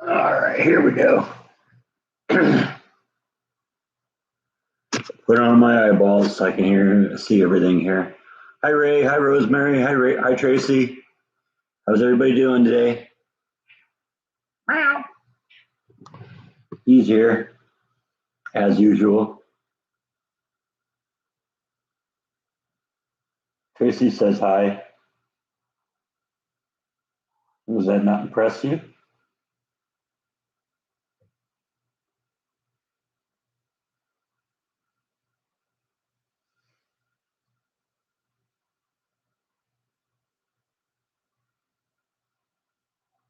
All right, here we go. Put on my eyeballs so I can see everything here. Hi, Ray. Hi, Rosemary. Hi, Ray. Hi, Tracy. How's everybody doing today? Meow. He's here, as usual. Tracy says hi. Does that not impress you?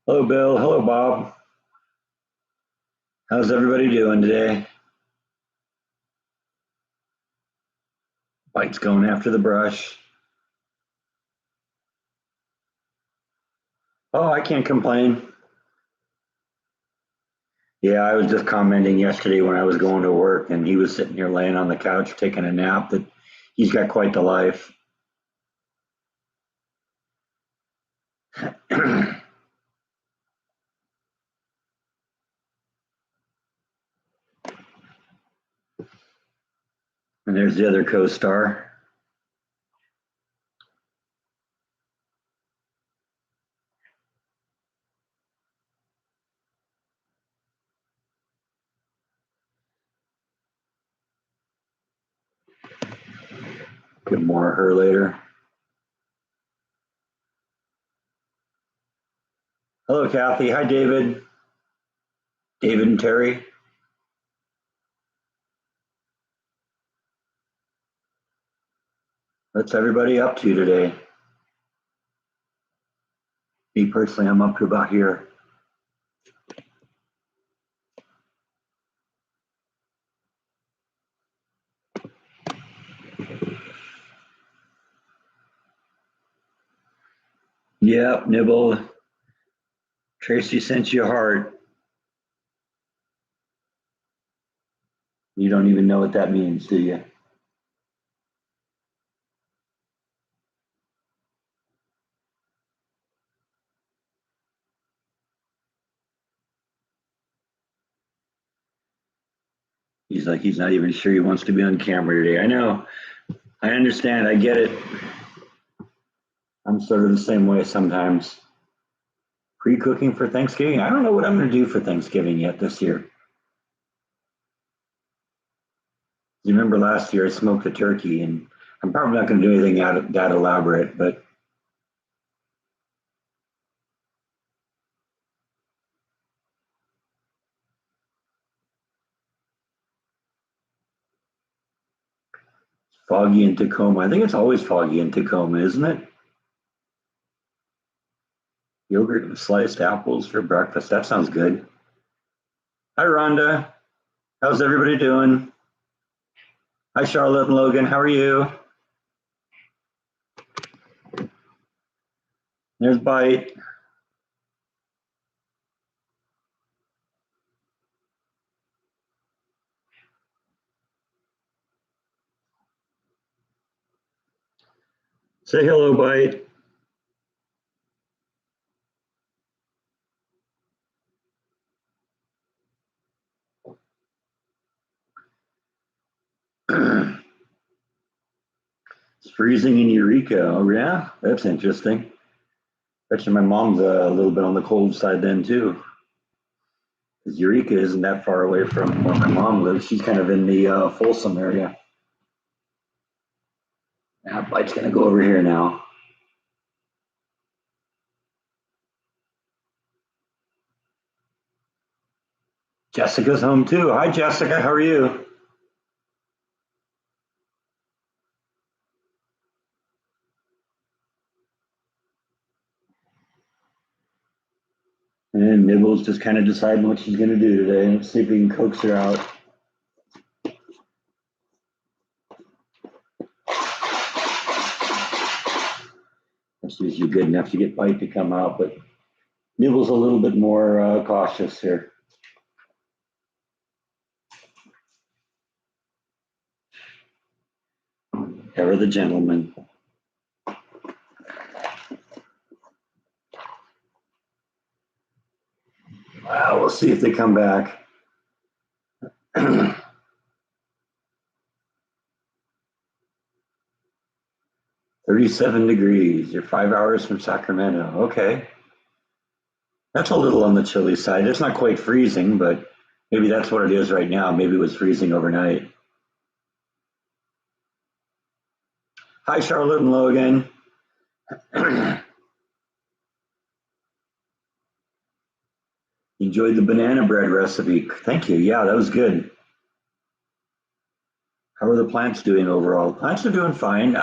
Hello, Bill. Hello, Bob. How's everybody doing today? Mike's going after the brush. Oh, I can't complain. Yeah, I was just commenting yesterday when I was going to work and he was sitting here laying on the couch taking a nap that he's got quite the life. And there's the other co-star. Get more of her later. Hello, Kathy. Hi, David. David and Terry. What's everybody up to today? Me personally, I'm up to about here. Yep, Nibble. Tracy sent you a heart. You don't even know what that means, do you? He's like, he's not even sure he wants to be on camera today. I know. I understand. I get it. I'm sort of the same way sometimes. Pre-cooking for Thanksgiving? I don't know what I'm going to do for Thanksgiving yet this year. You remember last year I smoked a turkey, and I'm probably not going to do anything that elaborate, but it's foggy in Tacoma. I think it's always foggy in Tacoma, isn't it? Yogurt and sliced apples for breakfast. That sounds good. Hi, Rhonda. How's everybody doing? Hi, Charlotte and Logan. How are you? There's Bite. Say hello, Bite. It's freezing in Eureka. Oh, yeah? That's interesting. Actually, my mom's a little bit on the cold side then, too. Because Eureka isn't that far away from where my mom lives. She's kind of in the Folsom area. Now, Bite's going to go over here now. Jessica's home, too. Hi, Jessica. How are you? And Nibble's just kind of deciding what she's going to do today. Let's see if we can coax her out. That's usually good enough to get Bite to come out, but Nibble's a little bit more cautious here. Ever the gentleman. We'll see if they come back. 37 degrees. You're 5 hours from Sacramento. Okay. That's a little on the chilly side. It's not quite freezing, but maybe that's what it is right now. Maybe it was freezing overnight. Hi, Charlotte and Logan. Enjoyed the banana bread recipe. Thank you. Yeah, that was good. How are the plants doing overall? Plants are doing fine.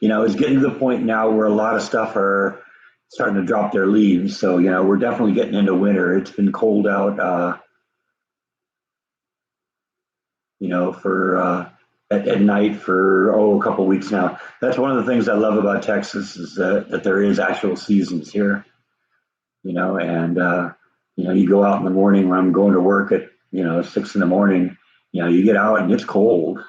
It's getting to the point now where a lot of stuff are starting to drop their leaves. So, we're definitely getting into winter. It's been cold out, for at night for, a couple of weeks now. That's one of the things I love about Texas is that there is actual seasons here, and, you go out in the morning when I'm going to work at, 6 in the morning, you get out and it's cold.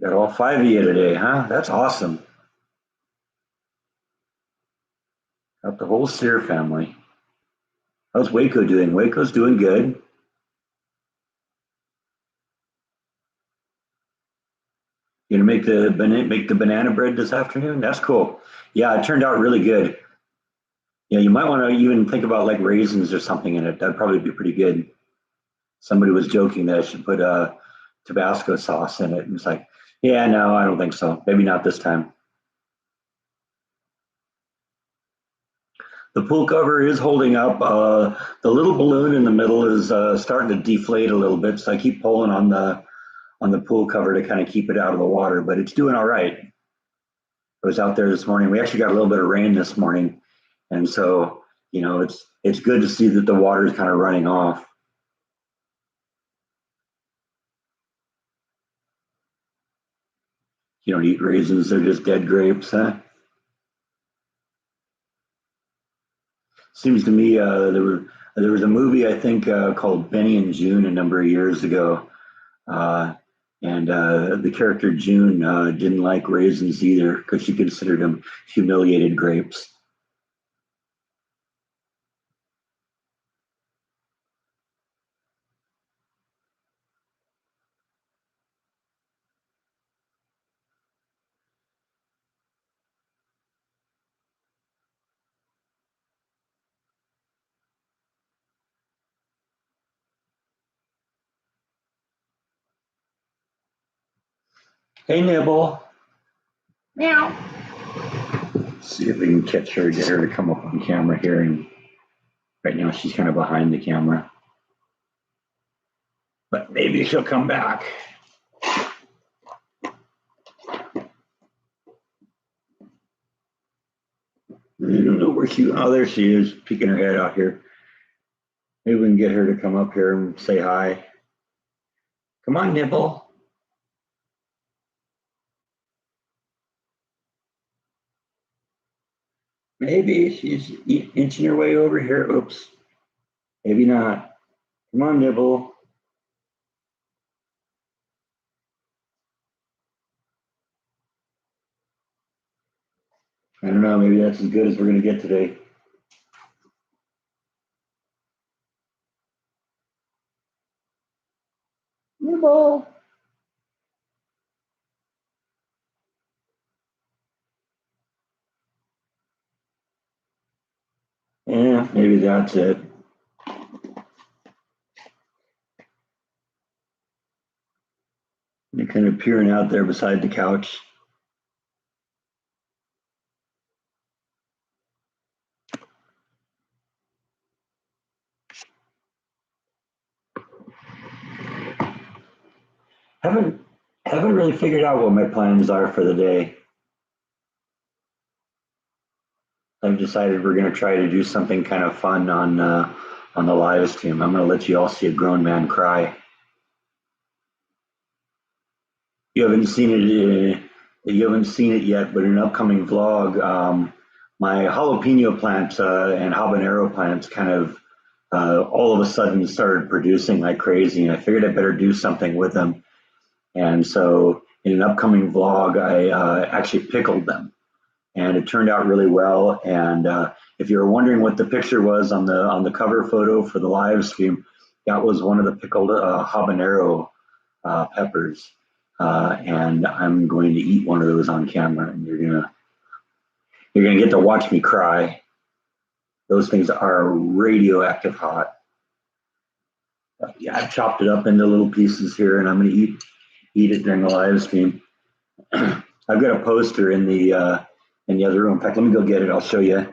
Got all five of you today, huh? That's awesome. Got the whole Sear family. How's Waco doing? Waco's doing good. You gonna make the banana bread this afternoon? That's cool. Yeah, it turned out really good. Yeah, you might want to even think about like raisins or something in it. That'd probably be pretty good. Somebody was joking that I should put Tabasco sauce in it, and it's like, yeah, no, I don't think so. Maybe not this time. The pool cover is holding up. The little balloon in the middle is starting to deflate a little bit, so I keep pulling on the pool cover to kind of keep it out of the water, but it's doing all right. I was out there this morning. We actually got a little bit of rain this morning, and so it's good to see that the water is kind of running off. You don't eat raisins; they're just dead grapes, huh? Seems to me there was a movie I think called Benny and June a number of years ago, uh, and the character June didn't like raisins either because she considered them humiliated grapes. Hey, Nibble. Meow. See if we can catch her, get her to come up on camera here. And right now she's kind of behind the camera, but maybe she'll come back. I don't know where she. Oh, there she is, peeking her head out here. Maybe we can get her to come up here and say hi. Come on, Nibble. Maybe she's inching her way over here. Oops. Maybe not. Come on, nibble. I don't know. Maybe that's as good as we're going to get today. Nibble. Yeah, maybe that's it. You're kind of peering out there beside the couch. Haven't haven't really figured out what my plans are for the day. I've decided we're going to try to do something kind of fun on the live stream. I'm going to let you all see a grown man cry. You haven't seen it. You haven't seen it yet, but in an upcoming vlog, my jalapeno plants and habanero plants kind of all of a sudden started producing like crazy, and I figured I better do something with them. And so, in an upcoming vlog, I actually pickled them, and it turned out really well. And if you're wondering what the picture was on the cover photo for the live stream, that was one of the pickled habanero peppers. And I'm going to eat one of those on camera, and you're gonna get to watch me cry. Those things are radioactive hot. Yeah, I've chopped it up into little pieces here, and I'm gonna eat it during the live stream. I've got a poster in the other room. In fact, let me go get it. I'll show you.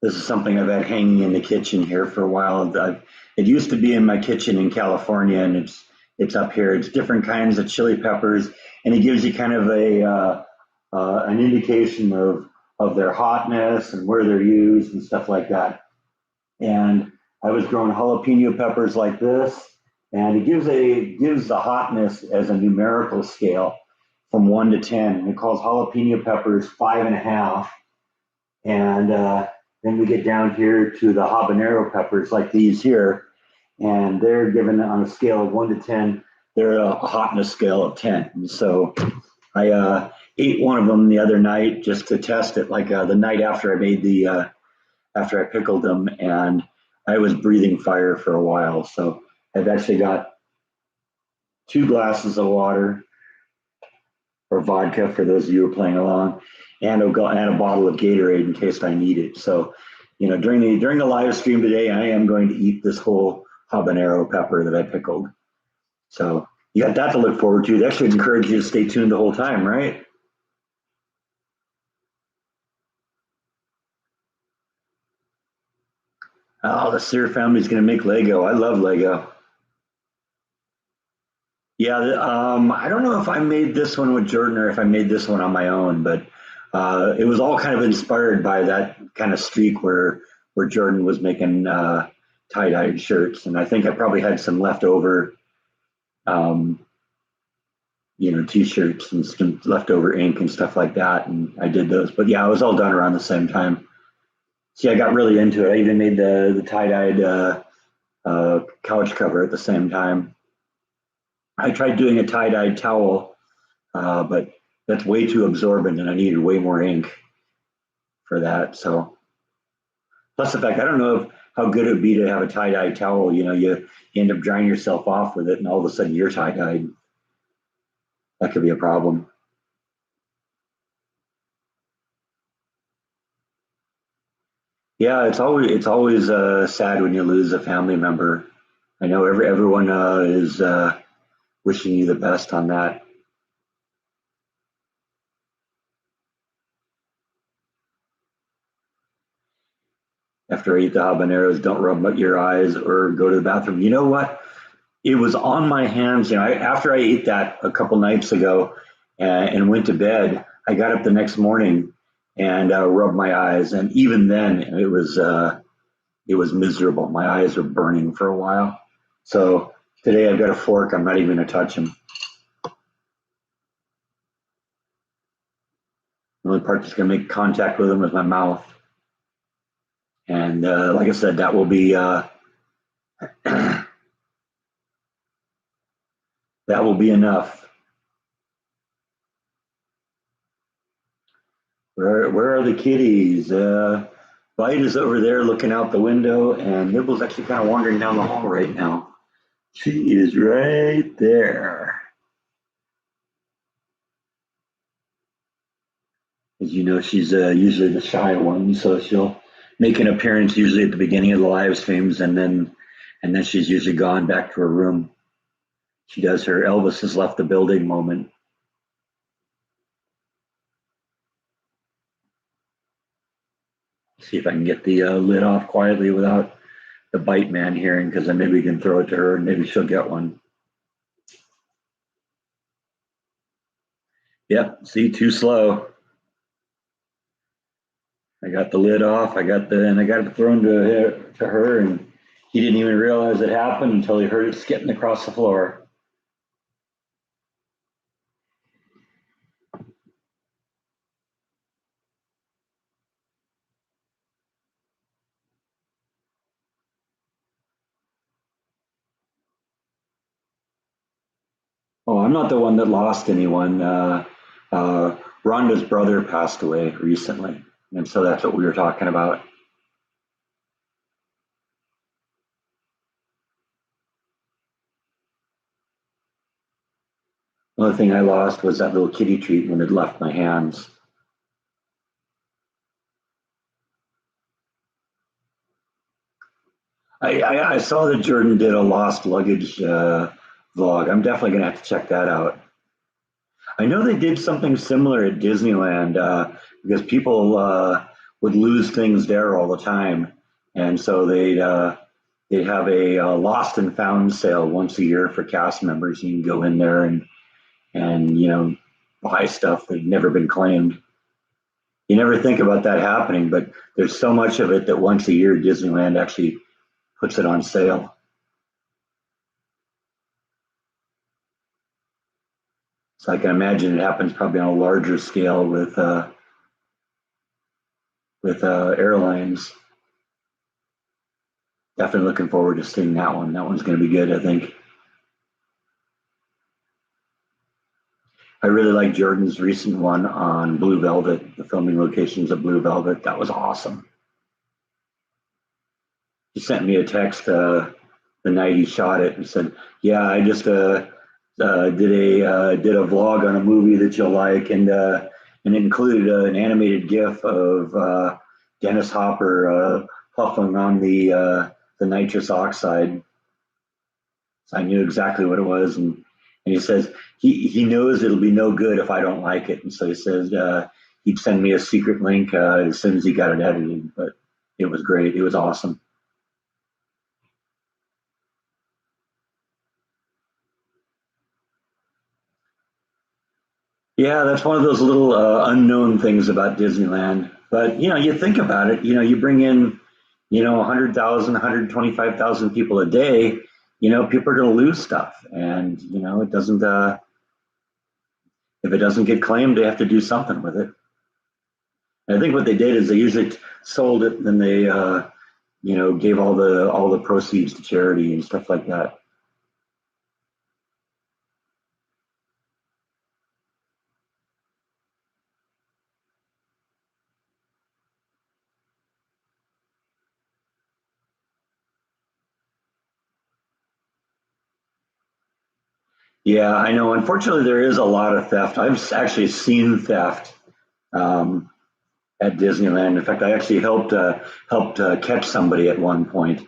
This is something I've had hanging in the kitchen here for a while. It used to be in my kitchen in California, and it's up here. It's different kinds of chili peppers, and it gives you kind of a an indication of their hotness and where they're used and stuff like that. And I was growing jalapeno peppers like this, and it gives the hotness as a numerical scale from 1 to 10. And it calls jalapeno peppers 5.5. And then we get down here to the habanero peppers like these here, and they're given on a scale of 1 to 10. They're a hotness scale of 10. And so I ate one of them the other night just to test it, like the night after I made after I pickled them, and I was breathing fire for a while. So I've actually got 2 glasses of water or vodka for those of you who are playing along, and a bottle of Gatorade in case I need it. So, during the live stream today, I am going to eat this whole habanero pepper that I pickled. So you got that to look forward to. That should encourage you to stay tuned the whole time, right? Oh, the Sear family's going to make Lego. I love Lego. Yeah, I don't know if I made this one with Jordan or if I made this one on my own, but it was all kind of inspired by that kind of streak where Jordan was making tie-dyed shirts, and I think I probably had some leftover, um, t-shirts and some leftover ink and stuff like that, and I did those. But yeah, it was all done around the same time. See, I got really into it. I even made the tie-dyed couch cover at the same time. I tried doing a tie-dyed towel, but that's way too absorbent, and I needed way more ink for that. So, plus the fact I don't know how good it would be to have a tie-dye towel. You end up drying yourself off with it, and all of a sudden you're tie-dyed. That could be a problem. Yeah, it's always sad when you lose a family member. I know everyone is wishing you the best on that. After I eat the habaneros, don't rub up your eyes or go to the bathroom. You know what? It was on my hands. After I ate that a couple nights ago, and went to bed. I got up the next morning and rubbed my eyes, and even then it was miserable. My eyes were burning for a while. So today I've got a fork. I'm not even going to touch them. The only part that's going to make contact with them is my mouth. And like I said, that will be that will be enough. Where are the kitties? Bite is over there looking out the window, and Nibble's actually kind of wandering down the hall right now. She is right there. As you know, she's usually the shy one, so she'll make an appearance usually at the beginning of the live streams, and then she's usually gone back to her room. She does her Elvis has left the building moment. See if I can get the lid off quietly without the bite man hearing, because then maybe we can throw it to her and maybe she'll get one. Yep, see, too slow. I got the lid off. I got it thrown to her, and he didn't even realize it happened until he heard it skipping across the floor. Oh, I'm not the one that lost anyone. Rhonda's brother passed away recently, and so that's what we were talking about. The only thing I lost was that little kitty treat when it left my hands. I saw that Jordan did a lost luggage vlog. I'm definitely gonna have to check that out. I know they did something similar at Disneyland because people would lose things there all the time, and so they'd have a lost and found sale once a year for cast members. You can go in there and buy stuff that had never been claimed. You never think about that happening, but there's so much of it that once a year Disneyland actually puts it on sale. So I can imagine it happens probably on a larger scale with airlines. Definitely looking forward to seeing that one. That one's going to be good, I think. I really like Jordan's recent one on Blue Velvet, the filming locations of Blue Velvet. That was awesome. He sent me a text the night he shot it and said, "Yeah, I just did a vlog on a movie that you'll like, and it included an animated GIF of Dennis Hopper puffing on the nitrous oxide." So I knew exactly what it was, and he says he knows it'll be no good if I don't like it, and so he says he'd send me a secret link as soon as he got it edited. But it was great. It was awesome. Yeah, that's one of those little unknown things about Disneyland. But you think about it. You bring in 100,000, 125,000 people a day. People are going to lose stuff, and it doesn't. If it doesn't get claimed, they have to do something with it. And I think what they did is they usually sold it, and then they gave all the proceeds to charity and stuff like that. Yeah, I know. Unfortunately, there is a lot of theft. I've actually seen theft um, at Disneyland. In fact, I actually helped catch somebody at one point.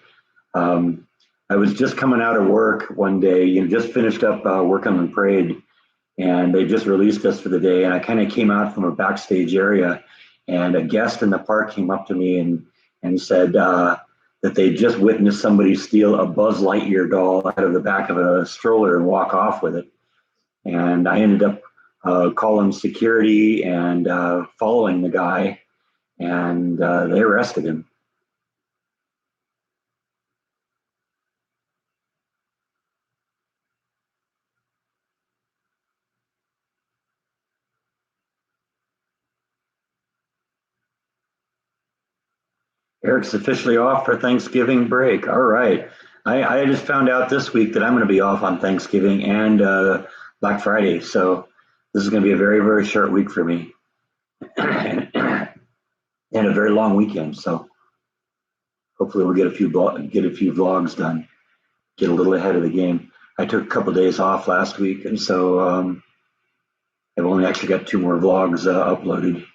Um, I was just coming out of work one day, just finished up working on the parade, and they just released us for the day. And I kind of came out from a backstage area, and a guest in the park came up to me and said that they just witnessed somebody steal a Buzz Lightyear doll out of the back of a stroller and walk off with it. And I ended up calling security and following the guy, and they arrested him. Eric's officially off for Thanksgiving break. All right. I just found out this week that I'm going to be off on Thanksgiving and Black Friday. So this is going to be a very, very short week for me and a very long weekend. So hopefully we'll get a few vlogs done, get a little ahead of the game. I took a couple of days off last week, and so I've only actually got 2 more vlogs uploaded.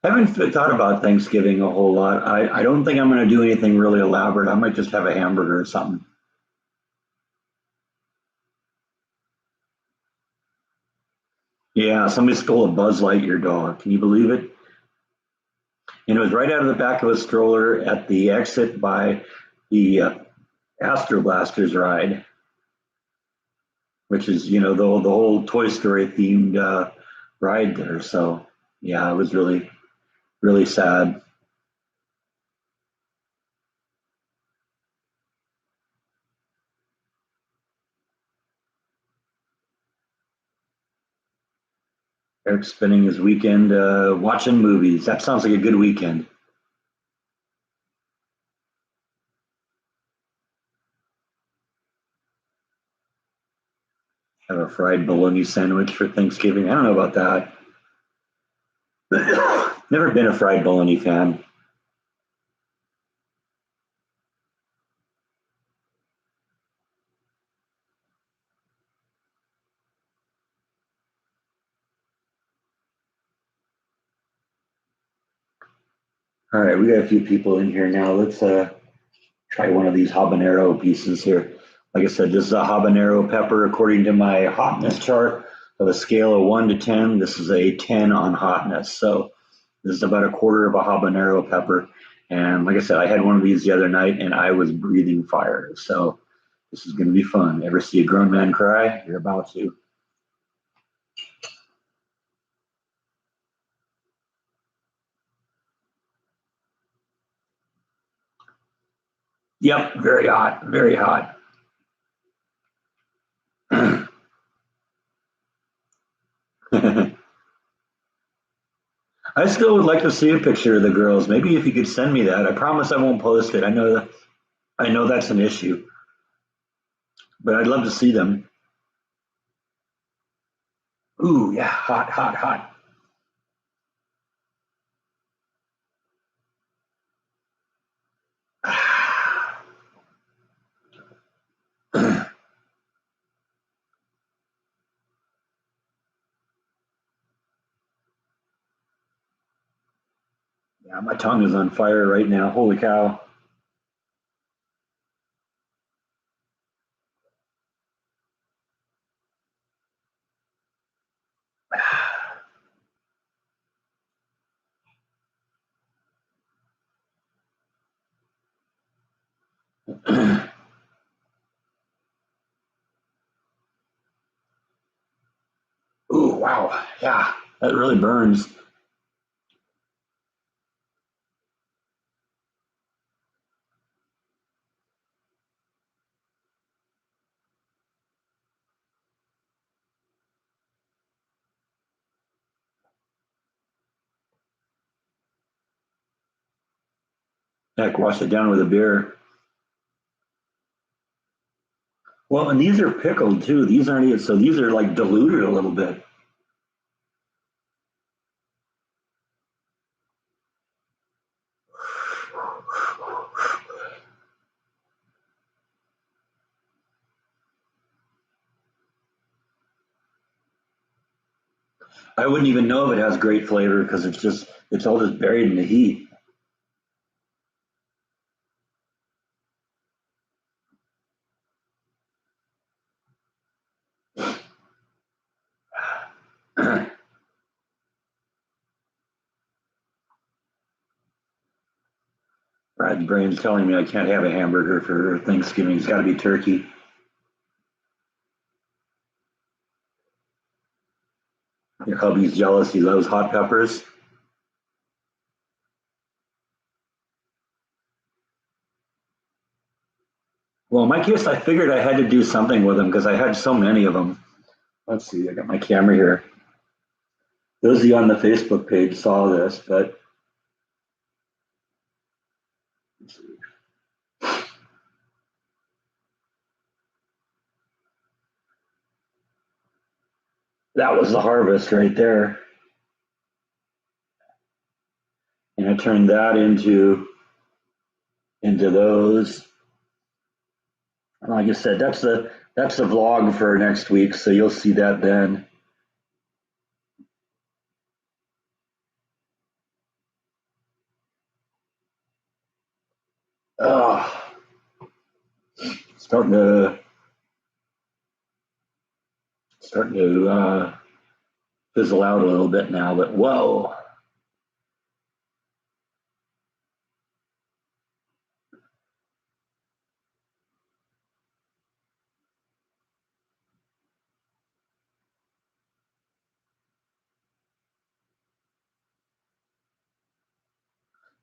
I haven't thought about Thanksgiving a whole lot. I don't think I'm going to do anything really elaborate. I might just have a hamburger or something. Yeah, somebody stole a Buzz Lightyear dog. Can you believe it? And it was right out of the back of a stroller at the exit by the Astro Blasters ride, which is, the whole Toy Story themed ride there. So, yeah, it was really, really sad. Eric's spending his weekend watching movies. That sounds like a good weekend. Have a fried bologna sandwich for Thanksgiving. I don't know about that. Never been a fried bologna fan. All right, we got a few people in here now. Let's try one of these habanero pieces here. Like I said, this is a habanero pepper according to my hotness chart of a scale of 1 to 10. This is a 10 on hotness. So this is about a quarter of a habanero pepper. And like I said, I had one of these the other night and I was breathing fire. So this is going to be fun. Ever see a grown man cry? You're about to. Yep, very hot, very hot. I still would like to see a picture of the girls. Maybe if you could send me that. I promise I won't post it. I know that's an issue, but I'd love to see them. Ooh, yeah, hot, hot, hot. Yeah, my tongue is on fire right now. Holy cow. Ooh, wow. Yeah, that really burns. Heck, wash it down with a beer. Well, and these are pickled too. These aren't even, so these are like diluted a little bit. I wouldn't even know if it has great flavor because it's all just buried in the heat. Brad's brain's telling me I can't have a hamburger for Thanksgiving. It's got to be turkey. Your hubby's jealous. He loves hot peppers. Well, in my case, I figured I had to do something with them because I had so many of them. Let's see, I got my camera here. Those of you on the Facebook page saw this, but that was the harvest right there. And I turned that into those. Like I said, that's the vlog for next week, so you'll see that then. Oh, starting to fizzle out a little bit now, but whoa.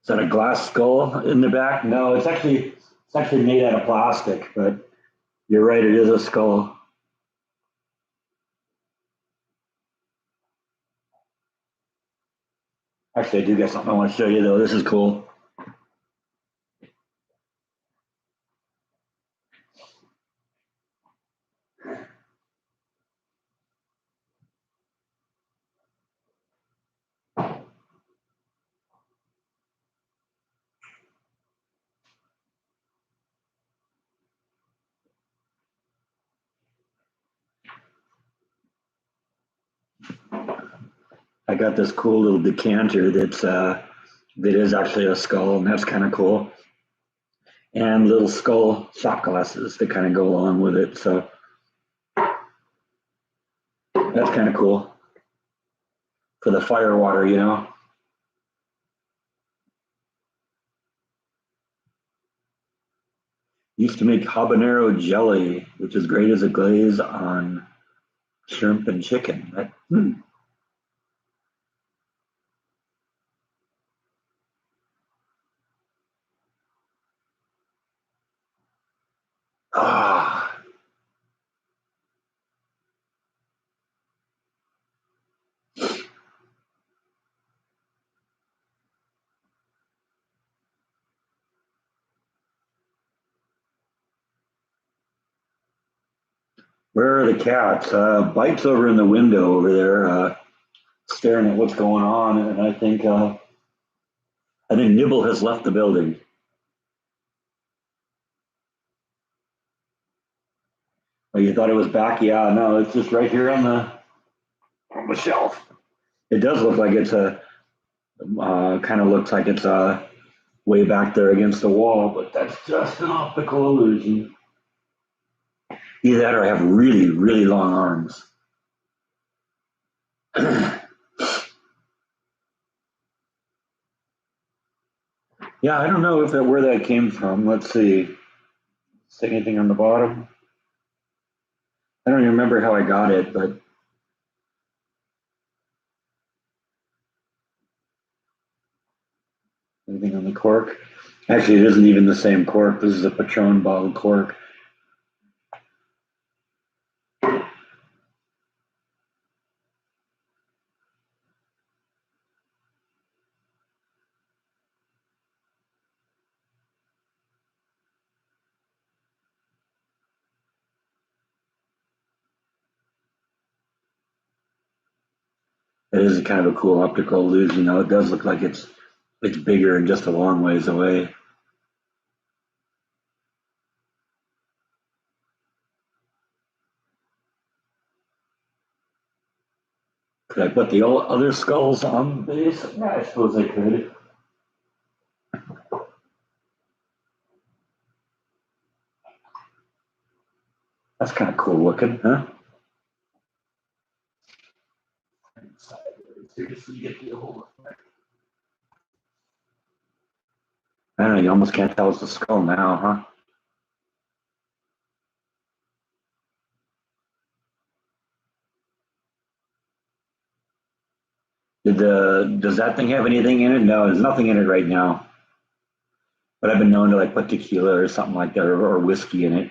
Is that a glass skull in the back? No, it's actually made out of plastic, but you're right, it is a skull. Actually, I do got something I want to show you though. This is cool. I got this cool little decanter that is actually a skull, and that's kind of cool. And little skull shot glasses that kind of go along with it. So that's kind of cool for the fire water, you know. Used to make habanero jelly, which is great as a glaze on shrimp and chicken. Ah, where are the cats? Bite's over in the window over there, staring at what's going on, and I think Nibble has left the building. Oh, you thought it was back? Yeah, no, it's just right here on the shelf. It does look like it's kind of looks like it's way back there against the wall, but that's just an optical illusion. Either that or I have really, really long arms. Yeah, I don't know where that came from. Let's see. Is there anything on the bottom? I don't even remember how I got it, but anything on the cork? Actually, it isn't even the same cork. This is a Patron bottle cork. It is kind of a cool optical illusion, though. It does look like it's bigger and just a long ways away. Could I put the other skulls on the base? Yeah, I suppose I could. That's kind of cool looking, huh? I don't know, you almost can't tell it's a skull now, huh? Does that thing have anything in it? No, there's nothing in it right now. But I've been known to like put tequila or something like that, or whiskey in it.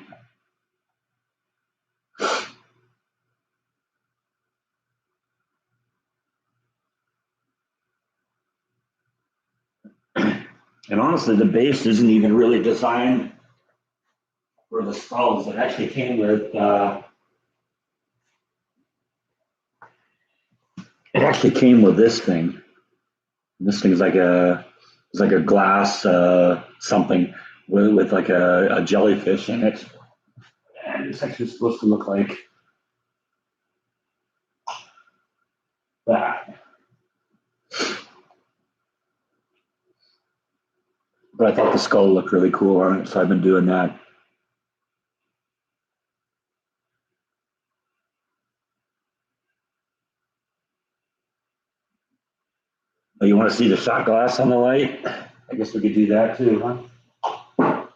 And honestly, the base isn't even really designed for the skulls. It actually came with this thing. This thing's like a glass something with like a jellyfish in it, and it's actually supposed to look like that. But I thought the skull looked really cool on it, so I've been doing that. Oh, you want to see the shot glass on the light? I guess we could do that too, huh?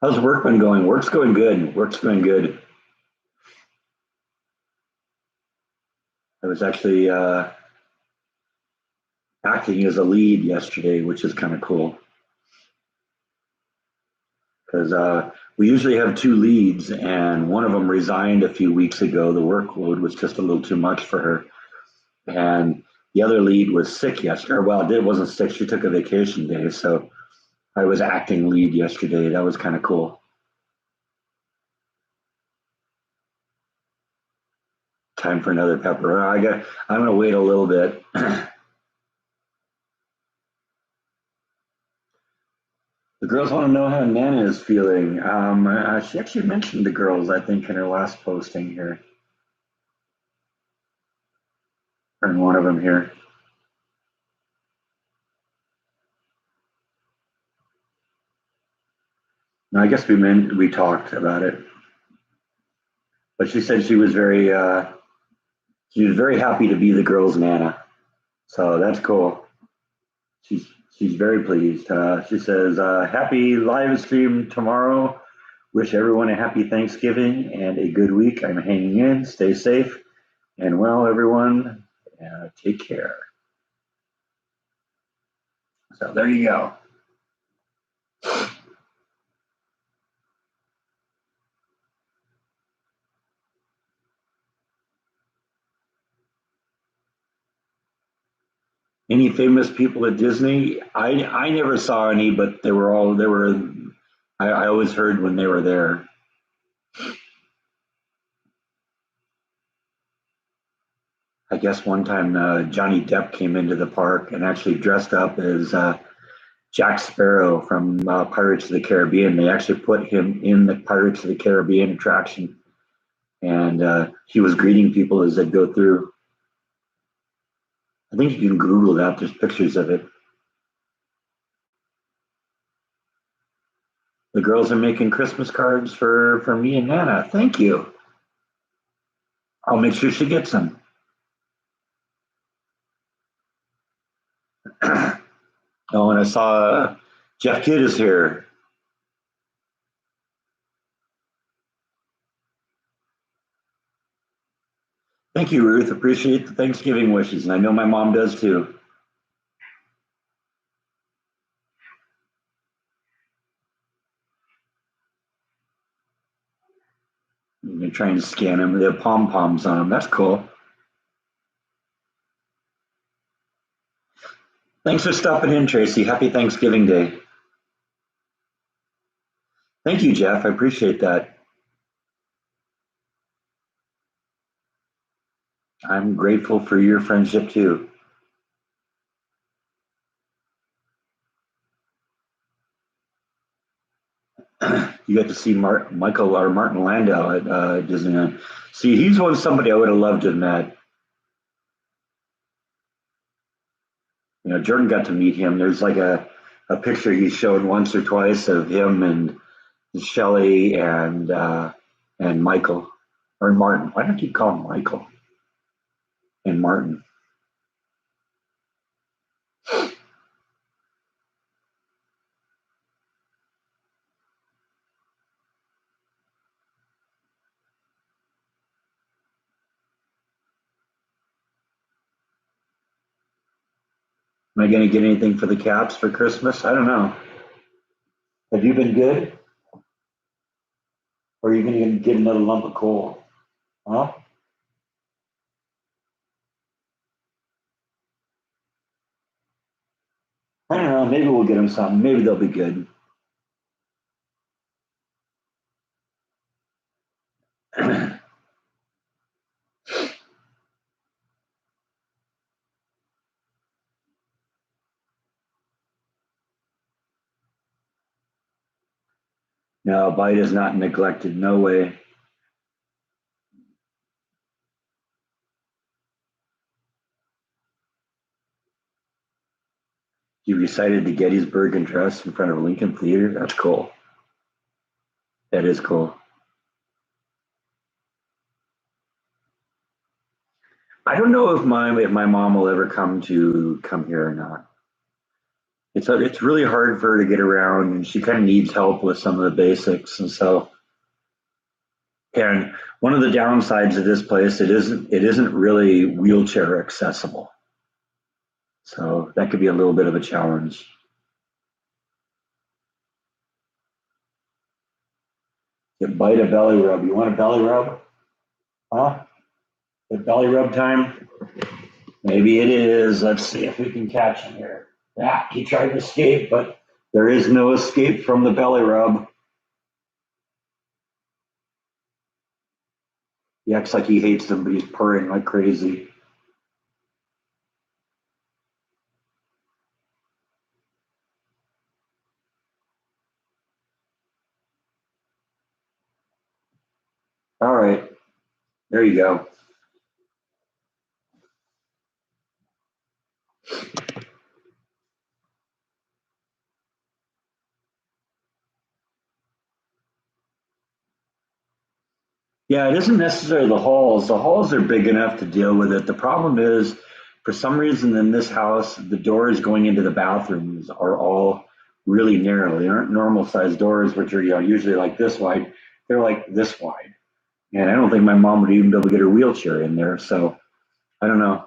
How's work been going? Work's going good. Work's going good. I was actually acting as a lead yesterday, which is kind of cool because we usually have two leads, and one of them resigned a few weeks ago. The workload was just a little too much for her, and the other lead was sick yesterday. Well, it wasn't sick; she took a vacation day, so I was acting lead yesterday. That was kind of cool. Time for another pepper. I'm gonna wait a little bit. The girls want to know how Nana is feeling. She actually mentioned the girls, I think, in her last posting here, or in one of them here. No, I guess we talked about it, but she said she was very happy to be the girls' Nana. So that's cool. She's she's very pleased. She says, "Happy live stream tomorrow. Wish everyone a happy Thanksgiving and a good week. I'm hanging in. Stay safe and well, everyone. Take care." So there you go. Any famous people at Disney? I never saw any, but they were. I always heard when they were there. I guess one time Johnny Depp came into the park and actually dressed up as Jack Sparrow from Pirates of the Caribbean. They actually put him in the Pirates of the Caribbean attraction, and he was greeting people as they go through. I think you can Google that. There's pictures of it. The girls are making Christmas cards for me and Nana. Thank you. I'll make sure she gets them. Oh, and I saw Jeff Kidd is here. Thank you, Ruth. Appreciate the Thanksgiving wishes, and I know my mom does too. They're trying to scan them. They have pom poms on them. That's cool. Thanks for stopping in, Tracy. Happy Thanksgiving Day. Thank you, Jeff. I appreciate that. I'm grateful for your friendship too. You got to see Michael or Martin Landau at Disneyland. See, he's somebody I would have loved to have met. You know, Jordan got to meet him. There's like a picture he showed once or twice of him and Shelley and Michael. Or Martin. Why do I keep calling Michael and Martin? Am I going to get anything for the cats for Christmas? I don't know. Have you been good? Or are you going to get another lump of coal? Huh? I don't know. Maybe we'll get them something. Maybe they'll be good. No, Bite is not neglected. No way. You recited the Gettysburg Address in front of Lincoln Theater? That's cool. That is cool. I don't know if my mom will ever come here or not. It's really hard for her to get around, and she kind of needs help with some of the basics. And one of the downsides of this place, it isn't really wheelchair accessible. So that could be a little bit of a challenge. Get Bite a belly rub. You want a belly rub? Huh? The belly rub time? Maybe it is. Let's see if we can catch him here. Yeah, he tried to escape, but there is no escape from the belly rub. He acts like he hates them, but he's purring like crazy. All right, there you go. Yeah, it isn't necessarily the halls. The halls are big enough to deal with it. The problem is, for some reason in this house, the doors going into the bathrooms are all really narrow. They aren't normal sized doors, which are usually like this wide. They're like this wide. And I don't think my mom would even be able to get her wheelchair in there. So I don't know.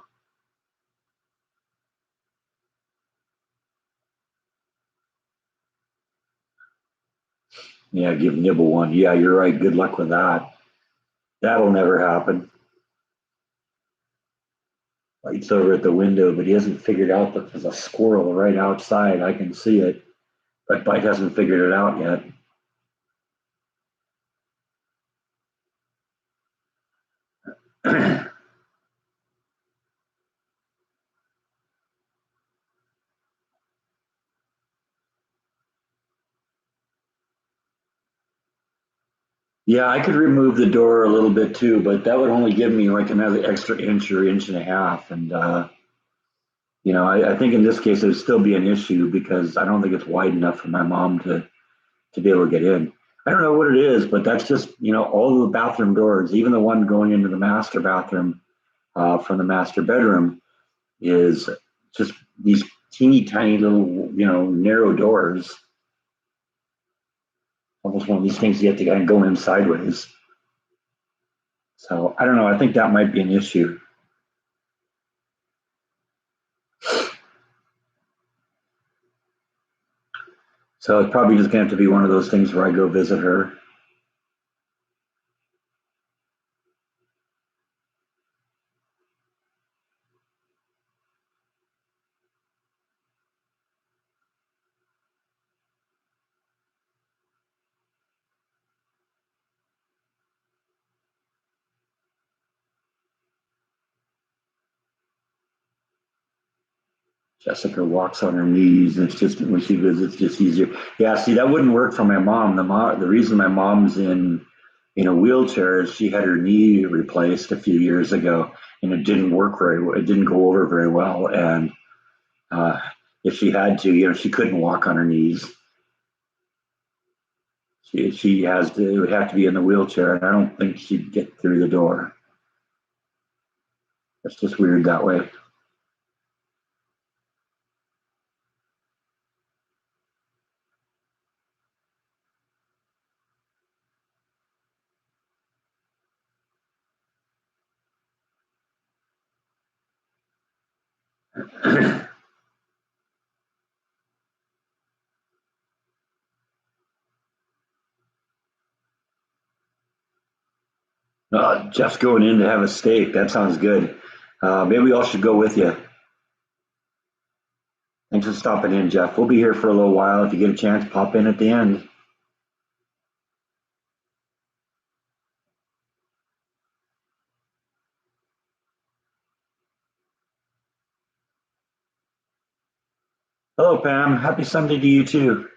Yeah, give Nibble one. Yeah, you're right. Good luck with that. That'll never happen. Lights over at the window, but he hasn't figured out that there's a squirrel right outside. I can see it, but Bite hasn't figured it out yet. Yeah, I could remove the door a little bit too, but that would only give me like another extra inch or inch and a half. And, I think in this case it would still be an issue because I don't think it's wide enough for my mom to be able to get in. I don't know what it is, but that's just, all the bathroom doors, even the one going into the master bathroom from the master bedroom is just these teeny tiny little, narrow doors. Almost one of these things you have to kind of go in sideways. So I don't know. I think that might be an issue. So it's probably just going to have to be one of those things where I go visit her. Jessica walks on her knees, and it's just when she visits, just easier. Yeah, see, that wouldn't work for my mom. The reason my mom's in a wheelchair is she had her knee replaced a few years ago, and it didn't work very well. It didn't go over very well, and if she had to, she couldn't walk on her knees. She has to would have to be in the wheelchair, and I don't think she'd get through the door. That's just weird that way. Jeff's going in to have a steak. That sounds good. Maybe we all should go with you. Thanks for stopping in, Jeff. We'll be here for a little while. If you get a chance, pop in at the end. Hello, Pam. Happy Sunday to you too.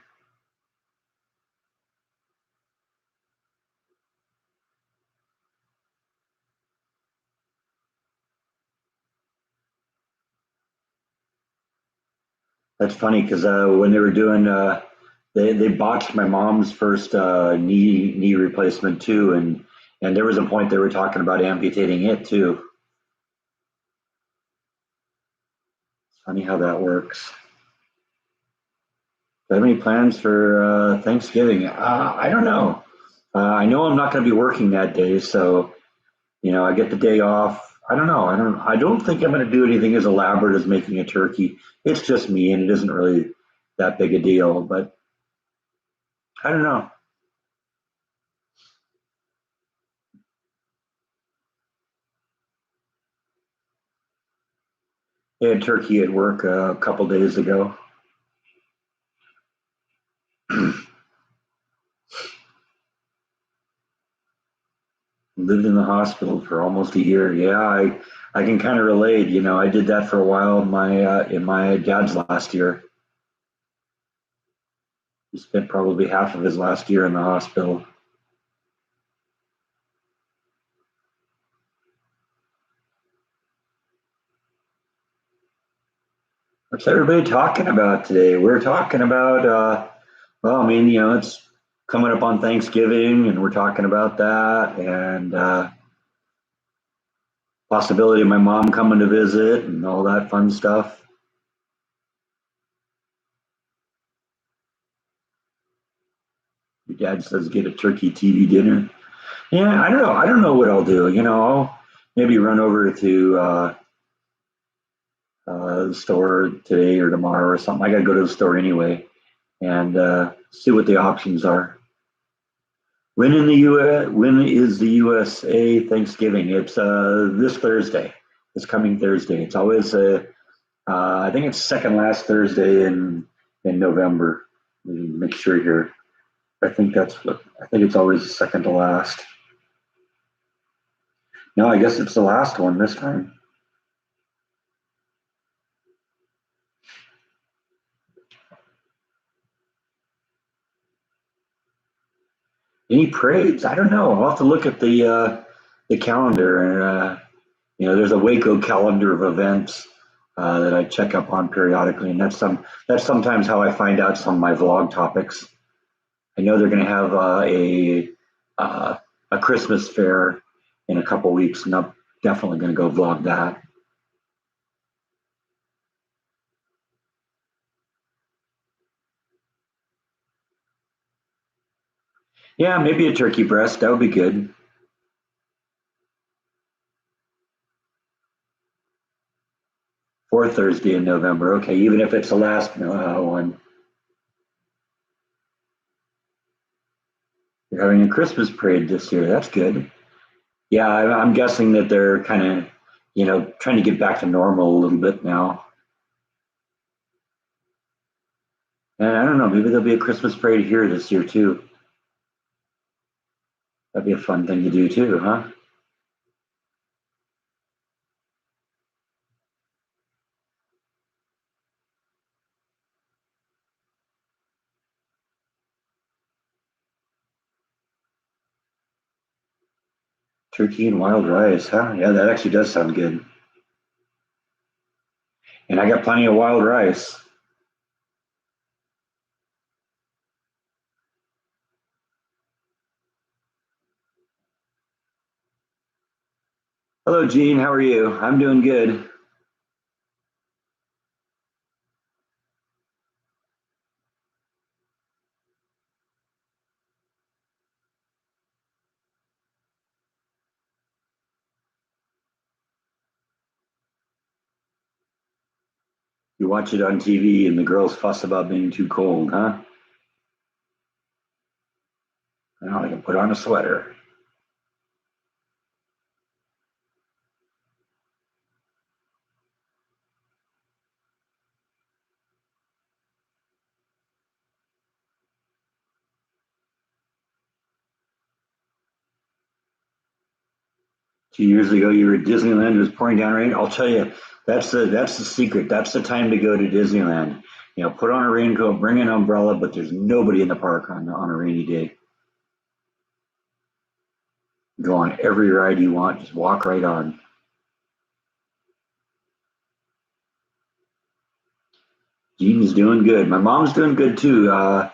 That's funny because when they were doing, they botched my mom's first knee replacement too, and there was a point they were talking about amputating it too. Funny how that works. Do you have any plans for Thanksgiving? I don't know. I know I'm not going to be working that day, so I get the day off. I don't know. I don't think I'm going to do anything as elaborate as making a turkey. It's just me, and it isn't really that big a deal. But I don't know. I had turkey at work a couple days ago. Lived in the hospital for almost a year. Yeah, I can kind of relate. I did that for a while in my dad's last year. He spent probably half of his last year in the hospital. What's everybody talking about today? We're talking about, well, I mean, it's coming up on Thanksgiving, and we're talking about that, and possibility of my mom coming to visit, and all that fun stuff. Your dad says get a turkey TV dinner. Yeah, I don't know. I don't know what I'll do. I'll maybe run over to the store today or tomorrow or something. I got to go to the store anyway and see what the options are. When in the U.S. When is the USA Thanksgiving? It's this Thursday. It's coming Thursday. It's always I think it's second last Thursday in November. Let me make sure here. I think it's always second to last. No, I guess it's the last one this time. Any parades? I don't know. I'll have to look at the calendar. And there's a Waco calendar of events that I check up on periodically, and that's sometimes how I find out some of my vlog topics. I know they're going to have uh, a Christmas fair in a couple weeks, and I'm definitely going to go vlog that. Yeah, maybe a turkey breast. That would be good. Fourth Thursday in November. Okay, even if it's the last one. You're having a Christmas parade this year. That's good. Yeah, I'm guessing that they're kind of, trying to get back to normal a little bit now. And I don't know, maybe there'll be a Christmas parade here this year too. That'd be a fun thing to do too, huh? Turkey and wild rice, huh? Yeah, that actually does sound good. And I got plenty of wild rice. Hello, Gene. How are you? I'm doing good. You watch it on TV and the girls fuss about being too cold, huh? Now I can put on a sweater. 2 years ago, you were at Disneyland. It was pouring down rain. I'll tell you, that's the secret. That's the time to go to Disneyland. Put on a raincoat, bring an umbrella, but there's nobody in the park on a rainy day. Go on every ride you want. Just walk right on. Jean's doing good. My mom's doing good too.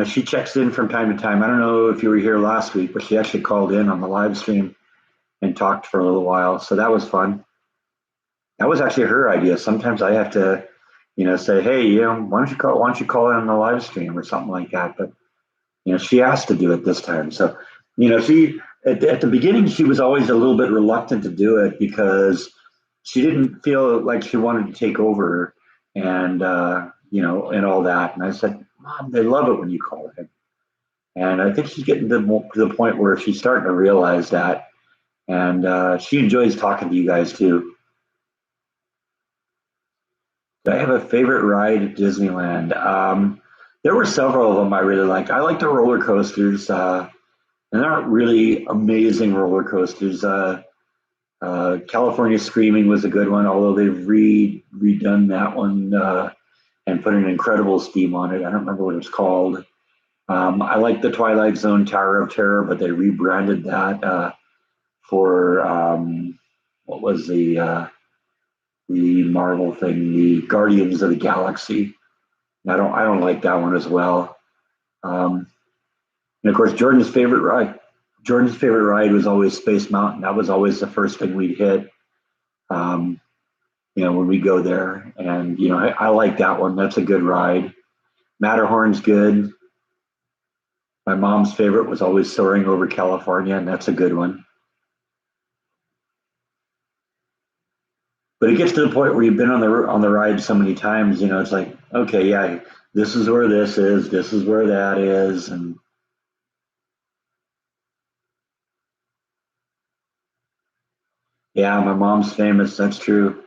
She checks in from time to time. I don't know if you were here last week, but she actually called in on the live stream and talked for a little while. So that was fun. That was actually her idea. Sometimes I have to, say, hey, why don't you call in on the live stream or something like that. But she asked to do it this time. So, she at the beginning she was always a little bit reluctant to do it because she didn't feel like she wanted to take over and and all that. And I said, Mom, they love it when you call in. And I think she's getting to the point where she's starting to realize that, and she enjoys talking to you guys too. I have a favorite ride at Disneyland. There were several of them I really liked. I like the roller coasters. And they aren't really amazing roller coasters. California Screaming was a good one, although they've redone that one and put an incredible steam on it. I don't remember what it's called. I like the Twilight Zone Tower of Terror, but they rebranded that for what was the Marvel thing, the Guardians of the Galaxy. I don't like that one as well. Um, and of course, Jordan's favorite ride was always Space Mountain. That was always the first thing we'd hit. Um, when we go there, and I like that one. That's a good ride. Matterhorn's good. My mom's favorite was always Soaring Over California, and that's a good one. But it gets to the point where you've been on the ride so many times, it's like, okay, yeah, this is where this is, this is where that is, and yeah, my mom's famous. That's true.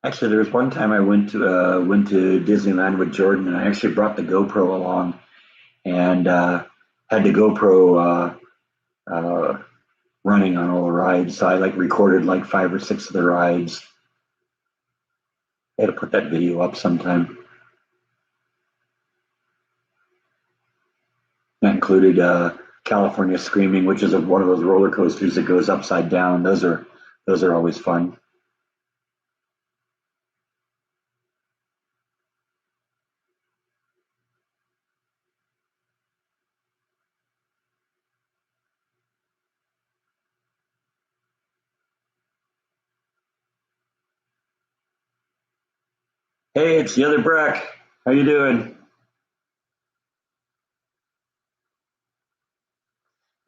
Actually, there was one time I went to Disneyland with Jordan, and I actually brought the GoPro along and had the GoPro running on all the rides. So I like recorded like 5 or 6 of the rides. I had to put that video up sometime. That included California Screaming, which is one of those roller coasters that goes upside down. Those are always fun. Hey, it's the other Breck. How you doing?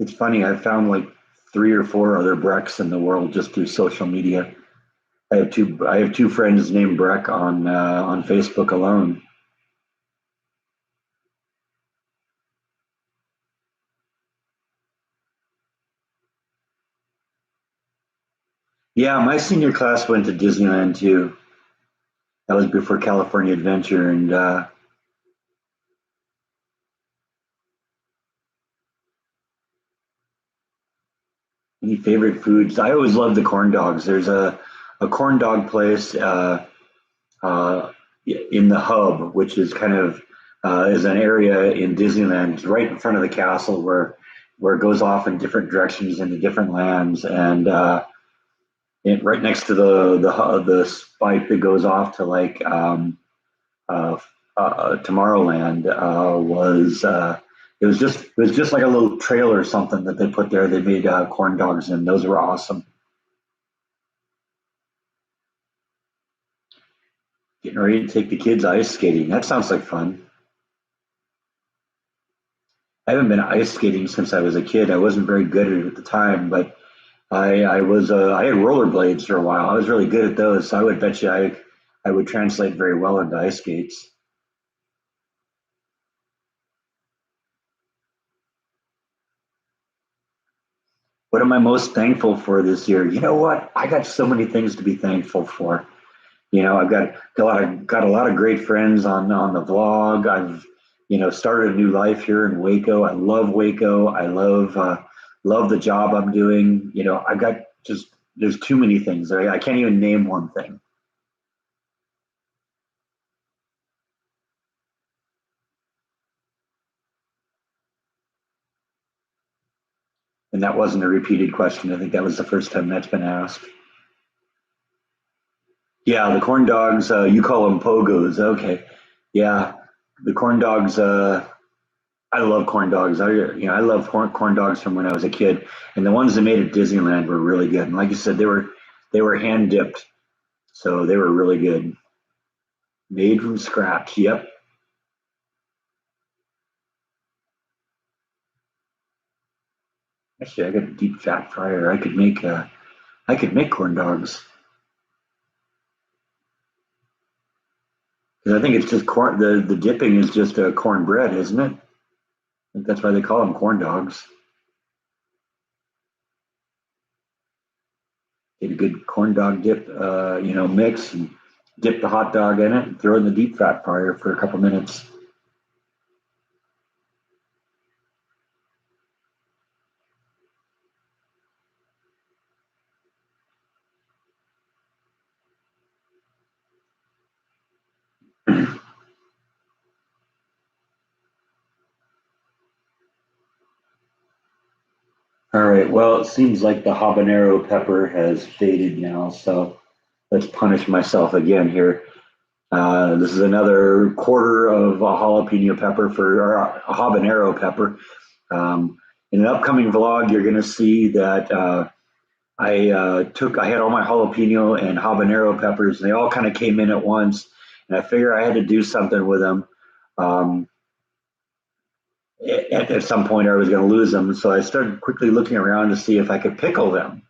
It's funny. I found like 3 or 4 other Brecks in the world just through social media. I have two friends named Breck on Facebook alone. Yeah, my senior class went to Disneyland too. That was before California Adventure. And any favorite foods? I always love the corn dogs. There's a corn dog place uh, in the hub, which is kind of is an area in Disneyland. It's right in front of the castle where it goes off in different directions into different lands, and right next to the spike that goes off to like uh, Tomorrowland was. It was just like a little trailer or something that they put there. They made corn dogs in. Those were awesome. Getting ready to take the kids ice skating. That sounds like fun. I haven't been ice skating since I was a kid. I wasn't very good at it at the time, but I had rollerblades for a while. I was really good at those, so I would bet you I would translate very well into ice skates. What am I most thankful for this year? You know what? I got so many things to be thankful for. I've got a lot of great friends on the vlog. I've started a new life here in Waco. I love Waco. I love the job I'm doing. I've got just there's too many things. I can't even name one thing. And that wasn't a repeated question. I think that was the first time that's been asked. Yeah, the corn dogs. You call them pogos. Okay. Yeah, the corn dogs. I love corn dogs. I love corn dogs from when I was a kid, and the ones they made at Disneyland were really good. And like you said, they were hand dipped, so they were really good. Made from scratch. Yep. Actually, I got a deep fat fryer. I could make corn dogs because I think it's just corn. The dipping is just cornbread, isn't it? I think that's why they call them corn dogs. Get a good corn dog dip, mix and dip the hot dog in it and throw it in the deep fat fryer for a couple minutes. All right. Well, it seems like the habanero pepper has faded now, so let's punish myself again here. This is another quarter of a jalapeno pepper or a habanero pepper. In an upcoming vlog, you're going to see that I had all my jalapeno and habanero peppers, and they all kind of came in at once, and I figured I had to do something with them. Um, at some point, I was going to lose them, so I started quickly looking around to see if I could pickle them.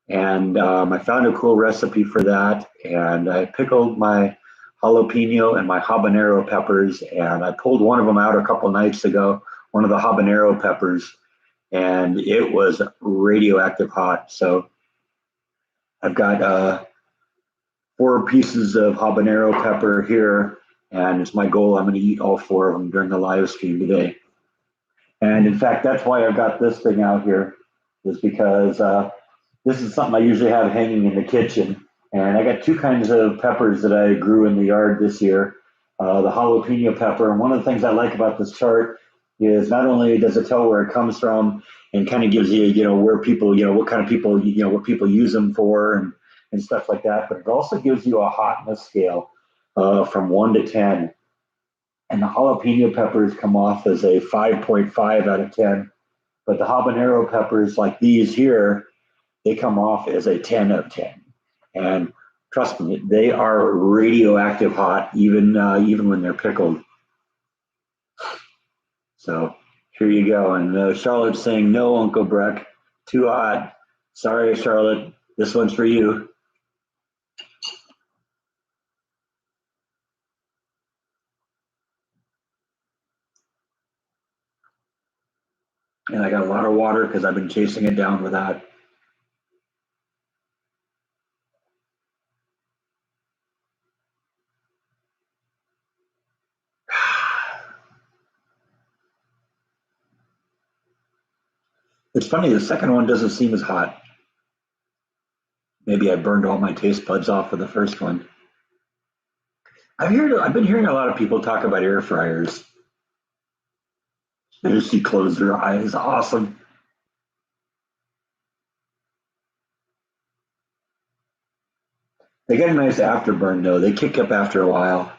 And I found a cool recipe for that. And I pickled my jalapeno and my habanero peppers. And I pulled one of them out a couple nights ago, one of the habanero peppers, and it was radioactive hot. So I've got 4 pieces of habanero pepper here. And it's my goal. I'm going to eat all 4 of them during the live stream today. And in fact, that's why I've got this thing out here, is because this is something I usually have hanging in the kitchen. And I got 2 kinds of peppers that I grew in the yard this year. The jalapeno pepper. And one of the things I like about this chart is not only does it tell where it comes from and kind of gives you, where people, what kind of people, what people use them for and stuff like that, but it also gives you a hotness scale from 1 to 10. And the jalapeno peppers come off as a 5.5 out of 10. But the habanero peppers, like these here, they come off as a 10 of 10. And trust me, they are radioactive hot, even when they're pickled. So here you go. And Charlotte's saying, no, Uncle Breck, too hot. Sorry, Charlotte, this one's for you. And I got a lot of water because I've been chasing it down with that. It's funny, the second one doesn't seem as hot. Maybe I burned all my taste buds off with the first one. I've been hearing a lot of people talk about air fryers. And she closed her eyes. Awesome. They get a nice afterburn though. They kick up after a while.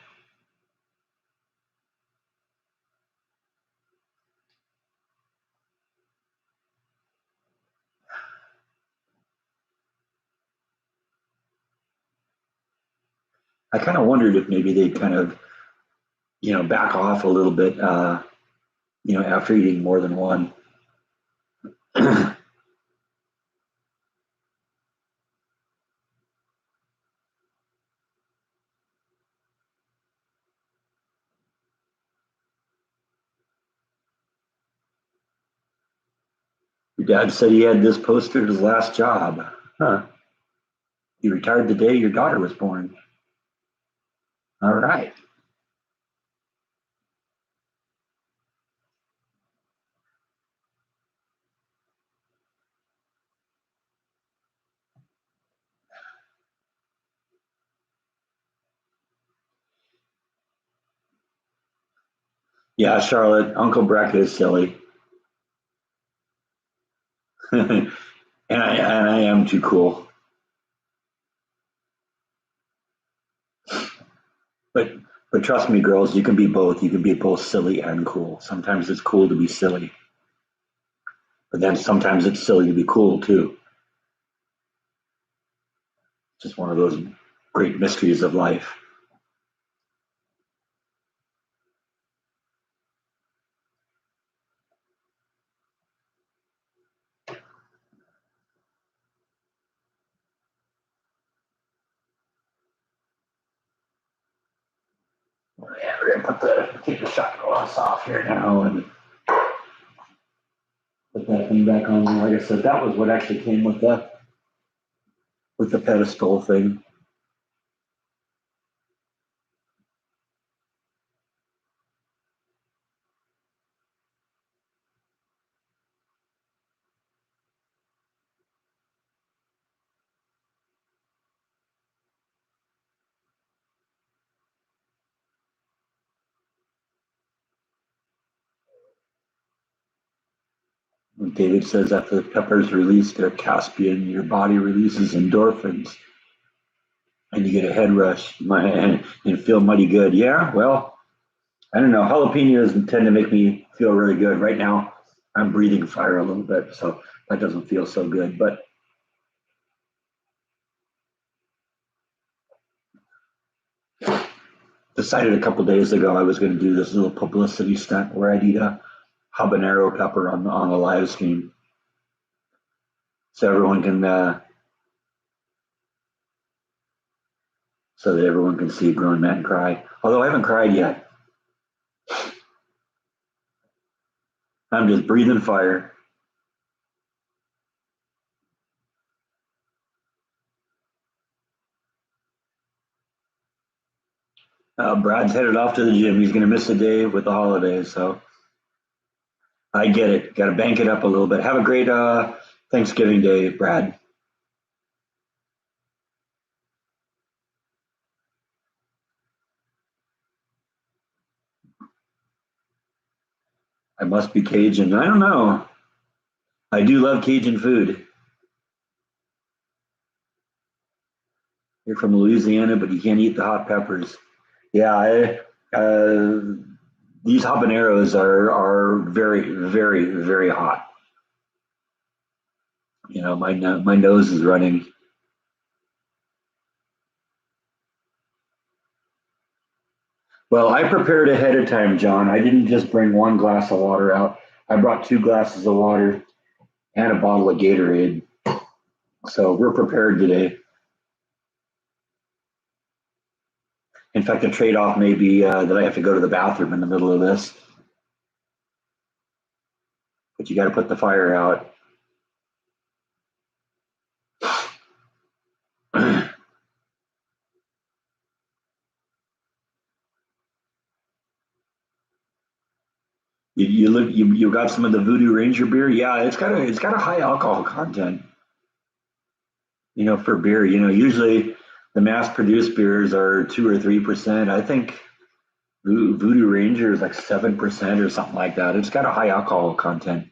I kind of wondered if maybe they'd kind of, back off a little bit, after eating more than one. Your dad said he had this poster at his last job. Huh. He retired the day your daughter was born. All right. Yeah, Charlotte, Uncle Breck is silly. and I am too cool. But but trust me, girls, you can be both. You can be both silly and cool. Sometimes it's cool to be silly, but then sometimes it's silly to be cool too. Just one of those great mysteries of life. Yeah, we're gonna take the shot glass off here now and put that thing back on. Like I said, that was what actually came with the pedestal thing. David says after the peppers release their caspian, your body releases endorphins and you get a head rush and feel mighty good. Yeah, well, I don't know. Jalapenos tend to make me feel really good. Right now, I'm breathing fire a little bit, so that doesn't feel so good. But decided a couple days ago I was going to do this little publicity stunt where I'd eat a habanero pepper on a live stream, so everyone can so that everyone can see a grown man cry. Although I haven't cried yet, I'm just breathing fire. Brad's headed off to the gym. He's going to miss a day with the holidays, so I get it. Got to bank it up a little bit. Have a great Thanksgiving Day, Brad. I must be Cajun. I don't know. I do love Cajun food. You're from Louisiana, but you can't eat the hot peppers. Yeah, these habaneros are very, very, very hot. My nose is running. Well, I prepared ahead of time, John. I didn't just bring one glass of water out. I brought 2 glasses of water and a bottle of Gatorade. So we're prepared today. In fact, the trade-off may be that I have to go to the bathroom in the middle of this, but you got to put the fire out. You got some of the Voodoo Ranger beer? Yeah, it's got a high alcohol content. For beer, usually the mass-produced beers are 2 or 3%. I think Voodoo Ranger is like 7% or something like that. It's got a high alcohol content.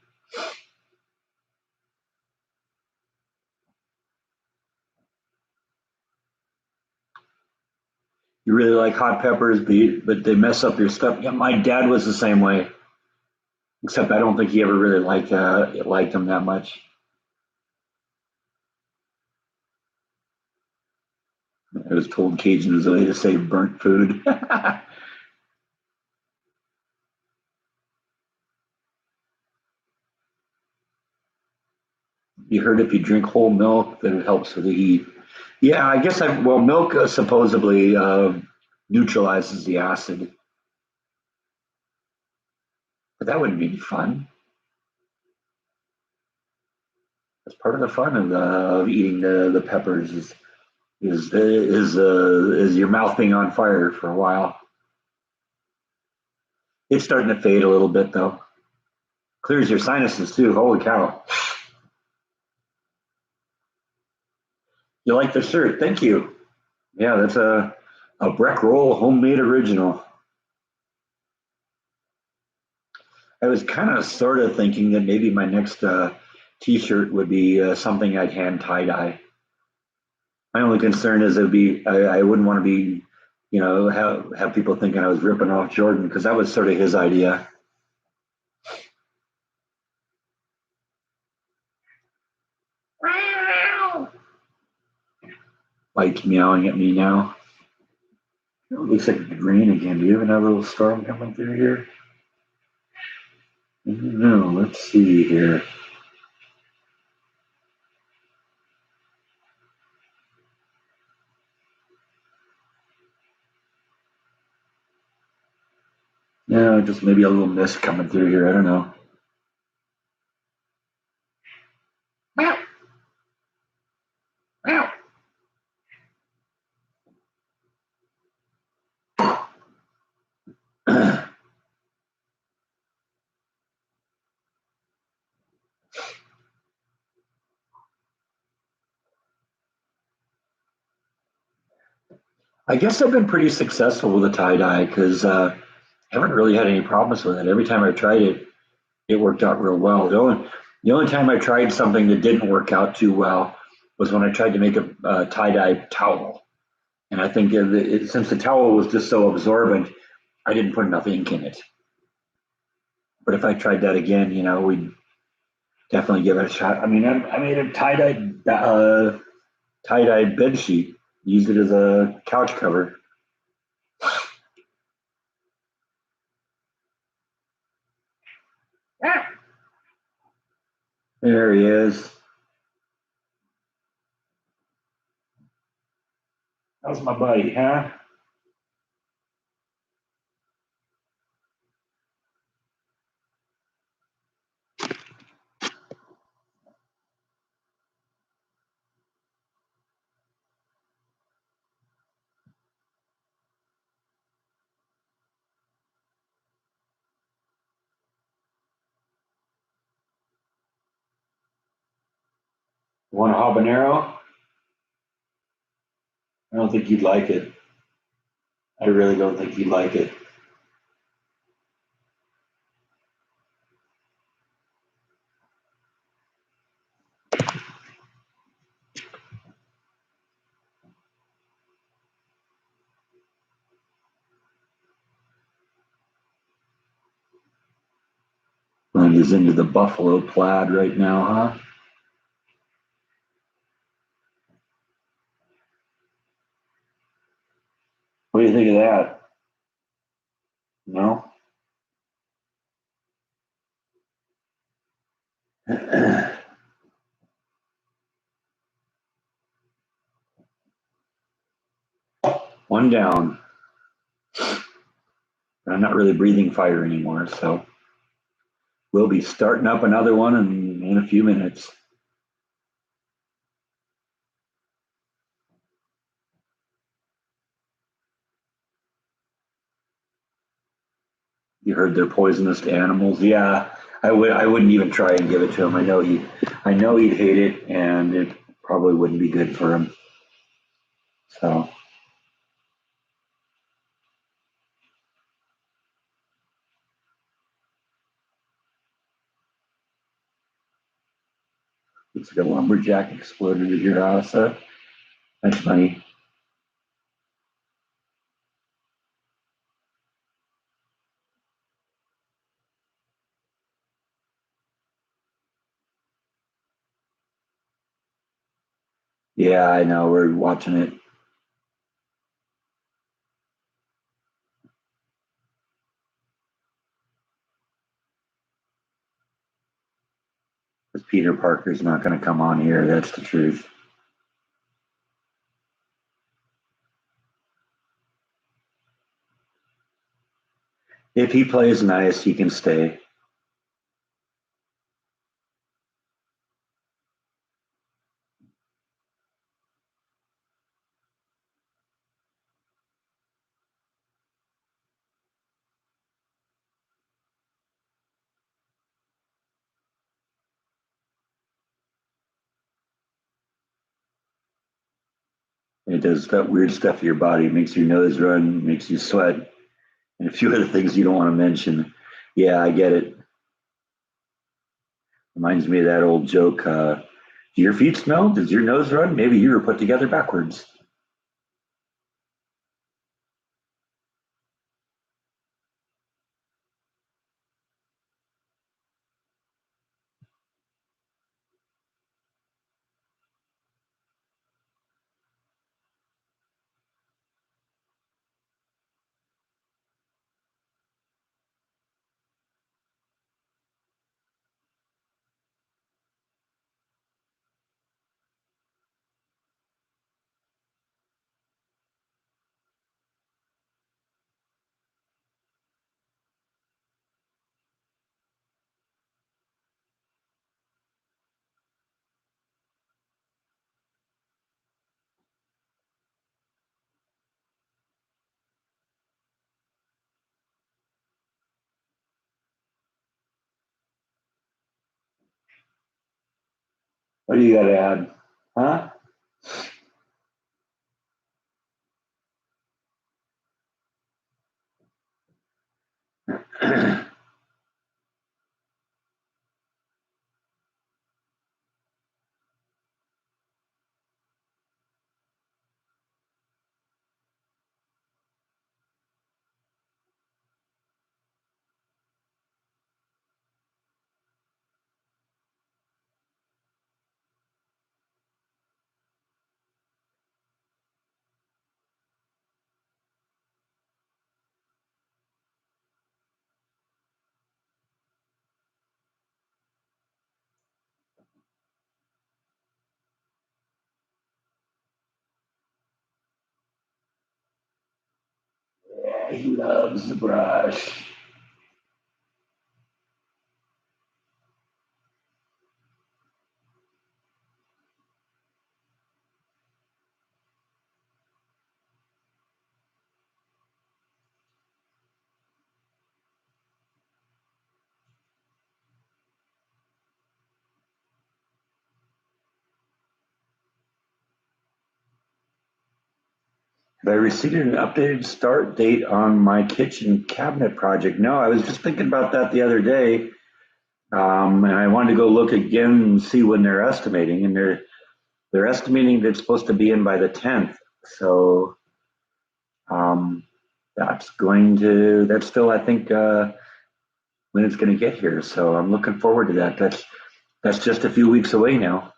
You really like hot peppers, but they mess up your stuff. Yeah, my dad was the same way, except I don't think he ever really liked them that much. I was told Cajun was a way to say burnt food. You heard if you drink whole milk that it helps with the heat. Yeah, I guess well, milk supposedly neutralizes the acid, but that wouldn't be any fun. That's part of the fun of eating the peppers is your mouth being on fire for a while. It's starting to fade a little bit though. Clears your sinuses too. Holy cow! You like the shirt? Thank you. Yeah, that's a Breck Roll homemade original. I was kind of sort of thinking that maybe my next T-shirt would be something I'd hand tie dye. My only concern is I wouldn't want to be, have people thinking I was ripping off Jordan because that was sort of his idea. Mike's meowing at me now. It looks like it's rain again. Do you have another little storm coming through here? No, let's see here. No, just maybe a little mist coming through here. I don't know. Meow, meow. I guess I've been pretty successful with the tie dye because I haven't really had any problems with it. Every time I've tried it, it worked out real well. The only time I tried something that didn't work out too well was when I tried to make a tie dye towel. And I think since the towel was just so absorbent, I didn't put enough ink in it. But if I tried that again, we'd definitely give it a shot. I mean, I made a tie dye bed sheet, used it as a couch cover. There he is. How's my buddy, huh? Want a habanero? I don't think you'd like it. I really don't think you'd like it. Glenn is into the buffalo plaid right now, huh? What do you think of that? No? One down. I'm not really breathing fire anymore, so we'll be starting up another one in a few minutes. You heard they're poisonous to animals. Yeah, I wouldn't even try and give it to him. I know he'd hate it, and it probably wouldn't be good for him. So looks like a lumberjack exploded at your house. That's funny. Yeah, I know. We're watching it. Because Peter Parker's not going to come on here. That's the truth. If he plays nice, he can stay. It does that weird stuff to your body. It makes your nose run, makes you sweat, and a few other things you don't want to mention. Yeah, I get it. Reminds me of that old joke. Do your feet smell? Does your nose run? Maybe you were put together backwards. What do you got to add? Huh? Yeah, he loves the brush. Have I received an updated start date on my kitchen cabinet project? No, I was just thinking about that the other day, and I wanted to go look again and see when they're estimating, and they're estimating that it's supposed to be in by the 10th. So um, that's still, I think, when it's going to get here. So I'm looking forward to that. That's just a few weeks away now,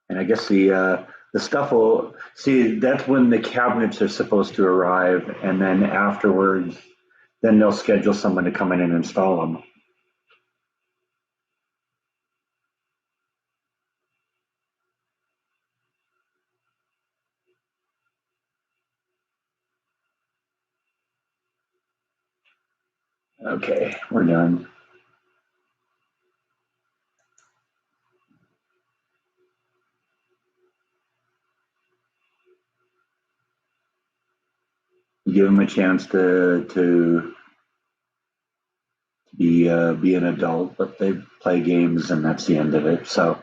and I guess the stuff will see. That's when the cabinets are supposed to arrive, and then afterwards, then they'll schedule someone to come in and install them. Okay, we're done. You give them a chance to be an adult, but they play games, and that's the end of it. So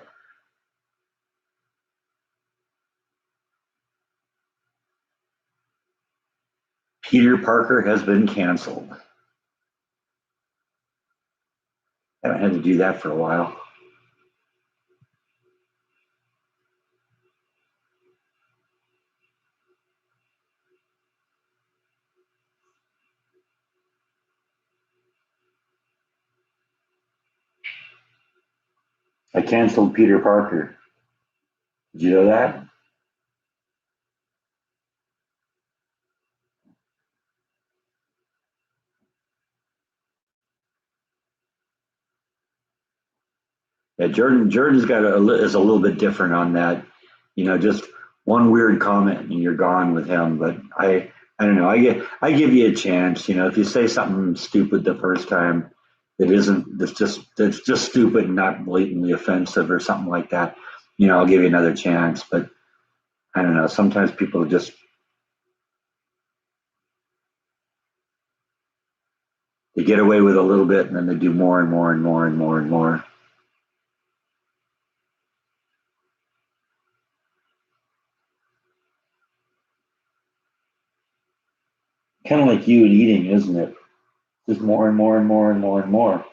Peter Parker has been canceled. I haven't had to do that for a while. I canceled Peter Parker. Did you know that? Yeah, Jordan's got is a little bit different on that. Just one weird comment and you're gone with him. But I don't know. I give you a chance. If you say something stupid the first time that's just stupid and not blatantly offensive or something like that, I'll give you another chance. But I don't know. Sometimes people just they get away with a little bit and then they do more and more and more and more and more. Kind of like you and eating, isn't it? Just more and more and more and more and more.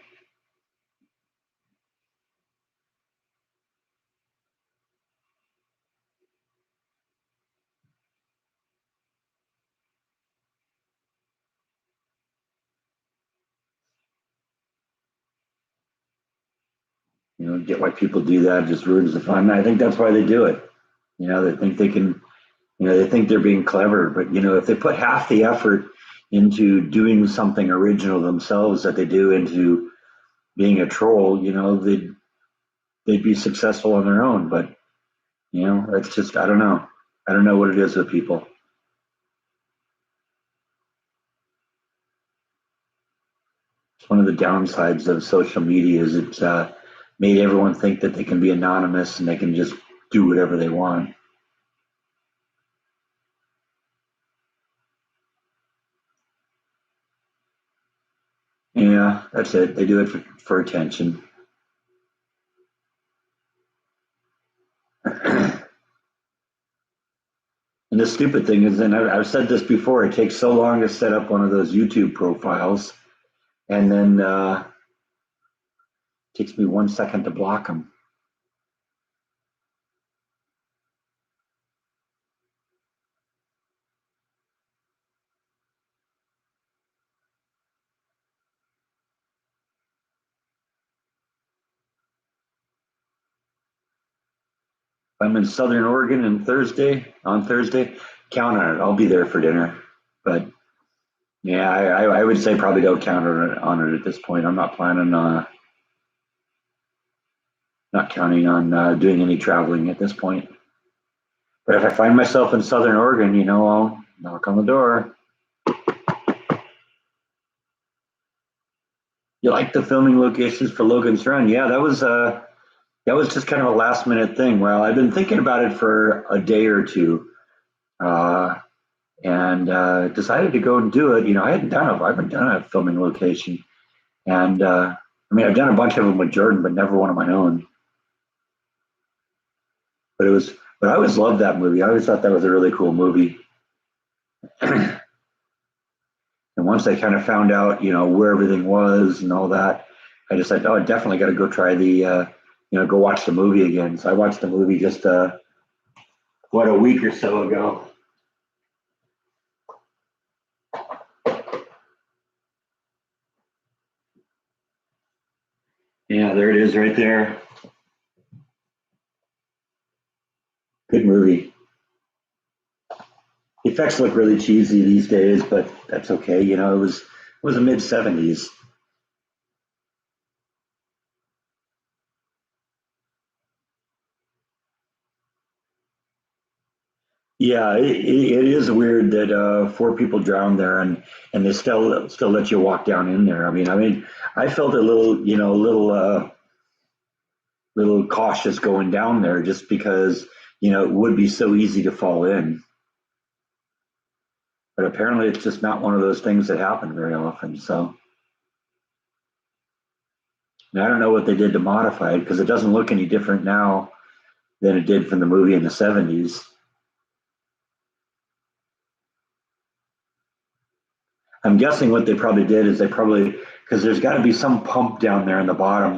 Get why people do that, just ruins the fun. I think that's why they do it. They think they can, they think they're being clever, but if they put half the effort into doing something original themselves that they do into being a troll, they'd be successful on their own. But that's just I don't know. I don't know what it is with people. It's one of the downsides of social media is it's made everyone think that they can be anonymous and they can just do whatever they want. Yeah, that's it. They do it for attention. And the stupid thing is, and I've said this before, it takes so long to set up one of those YouTube profiles, and then it takes me 1 second to block them. I'm in Southern Oregon on Thursday, count on it. I'll be there for dinner. But yeah, I would say probably don't count on it at this point. I'm not planning not counting on doing any traveling at this point. But if I find myself in Southern Oregon, I'll knock on the door. You like the filming locations for Logan's Run? Yeah, that was just kind of a last minute thing. Well, I've been thinking about it for a day or two, uh, and decided to go and do it. I haven't done a filming location, and I mean, I've done a bunch of them with Jordan, but never one of my own. But I always loved that movie. I always thought that was a really cool movie. And once I kind of found out, where everything was and all that, I decided, oh, I definitely got to go try go watch the movie again. So I watched the movie just a week or so ago. Yeah, there it is right there. Good movie. The effects look really cheesy these days, but that's okay. It was the mid 70s. Yeah, it is weird that four people drowned there, and they still let you walk down in there. I mean, I felt a little, little cautious going down there just because it would be so easy to fall in. But apparently, it's just not one of those things that happen very often. So and I don't know what they did to modify it because it doesn't look any different now than it did from the movie in the 70s. I'm guessing what they probably did is they probably because there's got to be some pump down there in the bottom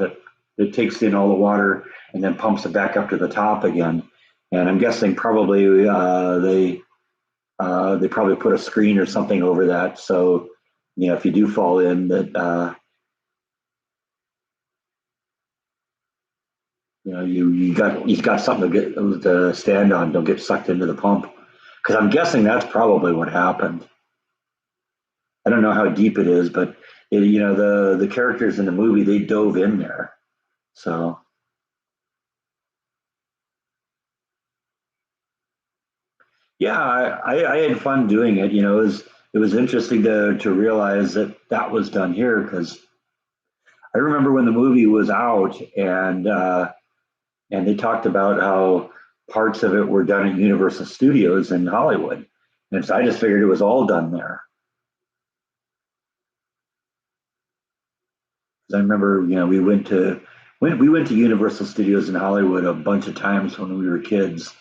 that takes in all the water and then pumps it back up to the top again. And I'm guessing probably they probably put a screen or something over that, so if you do fall in, that you got something to stand on. Don't get sucked into the pump because I'm guessing that's probably what happened. I don't know how deep it is, but the characters in the movie they dove in there, so. Yeah, I had fun doing it. It was interesting to realize that that was done here because I remember when the movie was out and they talked about how parts of it were done at Universal Studios in Hollywood, and so I just figured it was all done there. 'Cause I remember, we went to Universal Studios in Hollywood a bunch of times when we were kids,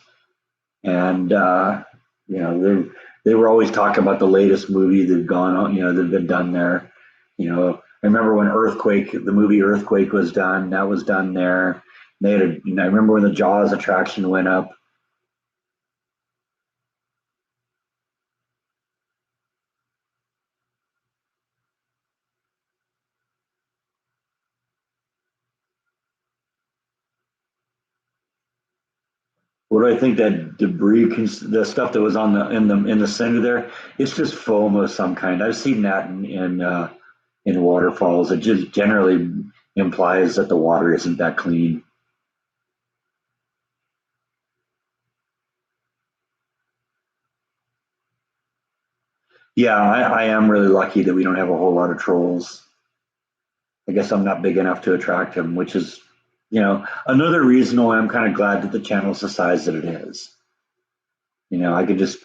and you know they were always talking about the latest movie that had gone on, that had been done there. I remember when the movie Earthquake was done. That was done there. I remember when the Jaws attraction went up. What do I think that the stuff that was on the center there? It's just foam of some kind. I've seen that in waterfalls. It just generally implies that the water isn't that clean. Yeah, I am really lucky that we don't have a whole lot of trolls. I guess I'm not big enough to attract them, which is, another reason why I'm kind of glad that the channel's the size that it is. I could just,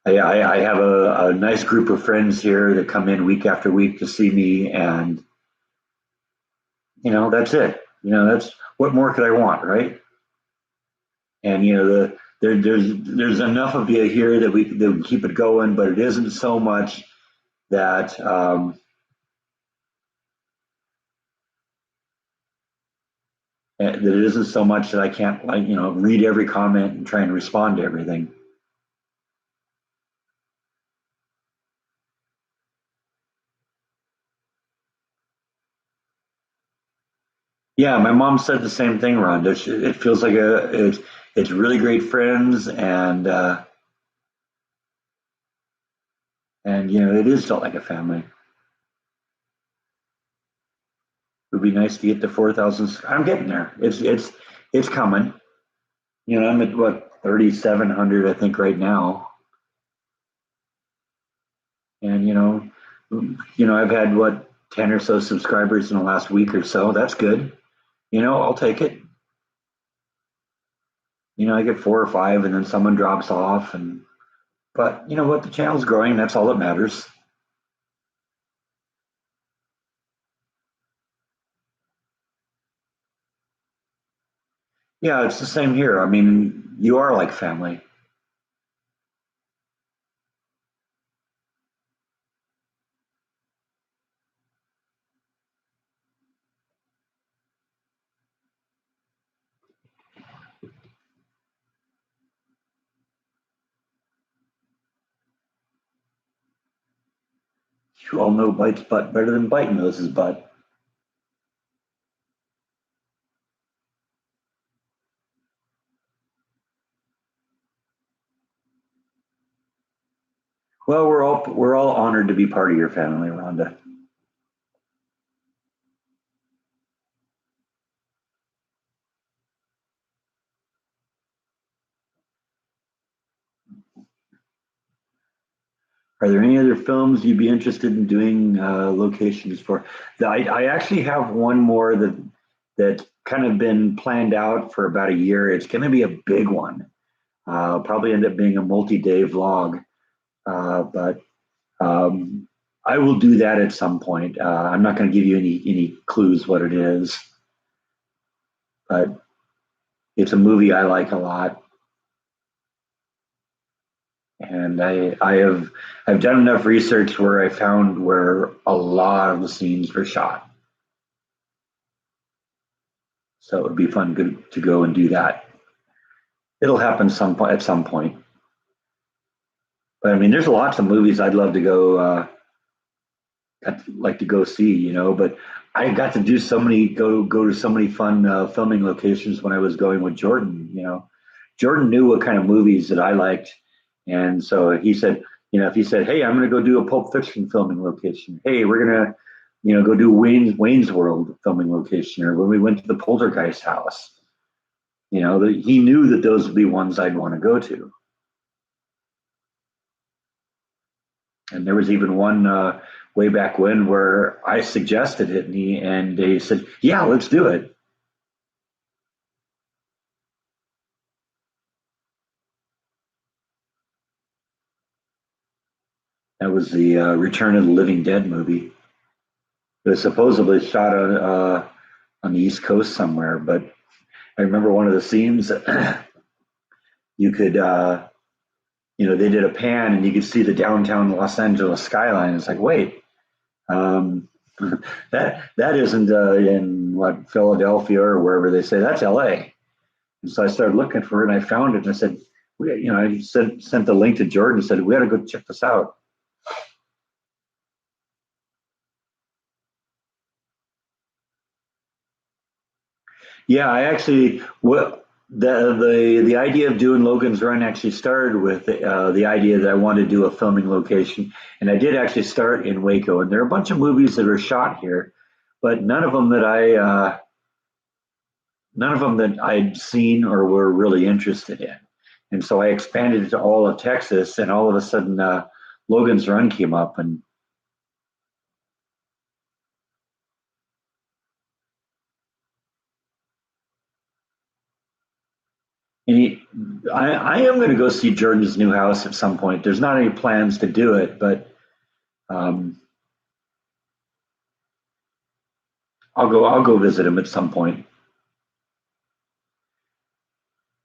I have a nice group of friends here that come in week after week to see me, and that's it. That's what more could I want, right? And there's enough of you here that we keep it going, but it isn't so much that that it isn't so much that I can't read every comment and try and respond to everything. Yeah, my mom said the same thing, Rhonda. It feels like it's really great friends, and it is felt like a family. It would be nice to get to 4,000. I'm getting there. It's coming. I'm at what 3,700, I think, right now, and I've had what 10 or so subscribers in the last week or so. That's good. I'll take it. I get 4 or 5, and then someone drops off, but you know what? The channel's growing. That's all that matters. Yeah, it's the same here. I mean, you are like family. You all know Bite's butt better than Bite knows his butt. Well, we're all honored to be part of your family, Rhonda. Are there any other films you'd be interested in doing locations for? I actually have one more that's kind of been planned out for about a year. It's going to be a big one. Probably end up being a multi-day vlog, but I will do that at some point. I'm not going to give you any clues what it is, but it's a movie I like a lot, and I've done enough research where I found where a lot of the scenes were shot. So it would be fun to go and do that. It'll happen at some point. But I mean, there's lots of movies I'd love to go. I'd like to go see, but I got to do go to so many fun filming locations when I was going with Jordan. Jordan knew what kind of movies that I liked, and so he said, if he said, "Hey, I'm going to go do a Pulp Fiction filming location," "Hey, we're gonna, go do Wayne's World filming location," or when we went to the Poltergeist house, he knew that those would be ones I'd want to go to. And there was even one way back when where I suggested it, and they said, "Yeah, let's do it." That was the Return of the Living Dead movie. It was supposedly shot on the East Coast somewhere, but I remember one of the scenes. You could, they did a pan, and you could see the downtown Los Angeles skyline. It's like, wait, um, that isn't in what Philadelphia or wherever they say that's L.A. And so I started looking for it, and I found it, and I said, I sent the link to Jordan and said, we got to go check this out. Yeah, I actually what the idea of doing Logan's Run actually started with the idea that I wanted to do a filming location, and I did actually start in Waco. And there are a bunch of movies that are shot here, but none of them that I'd seen or were really interested in. And so I expanded it to all of Texas, and all of a sudden, Logan's Run came up, and I am going to go see Jordan's new house at some point. There's not any plans to do it, but um, I'll go visit him at some point.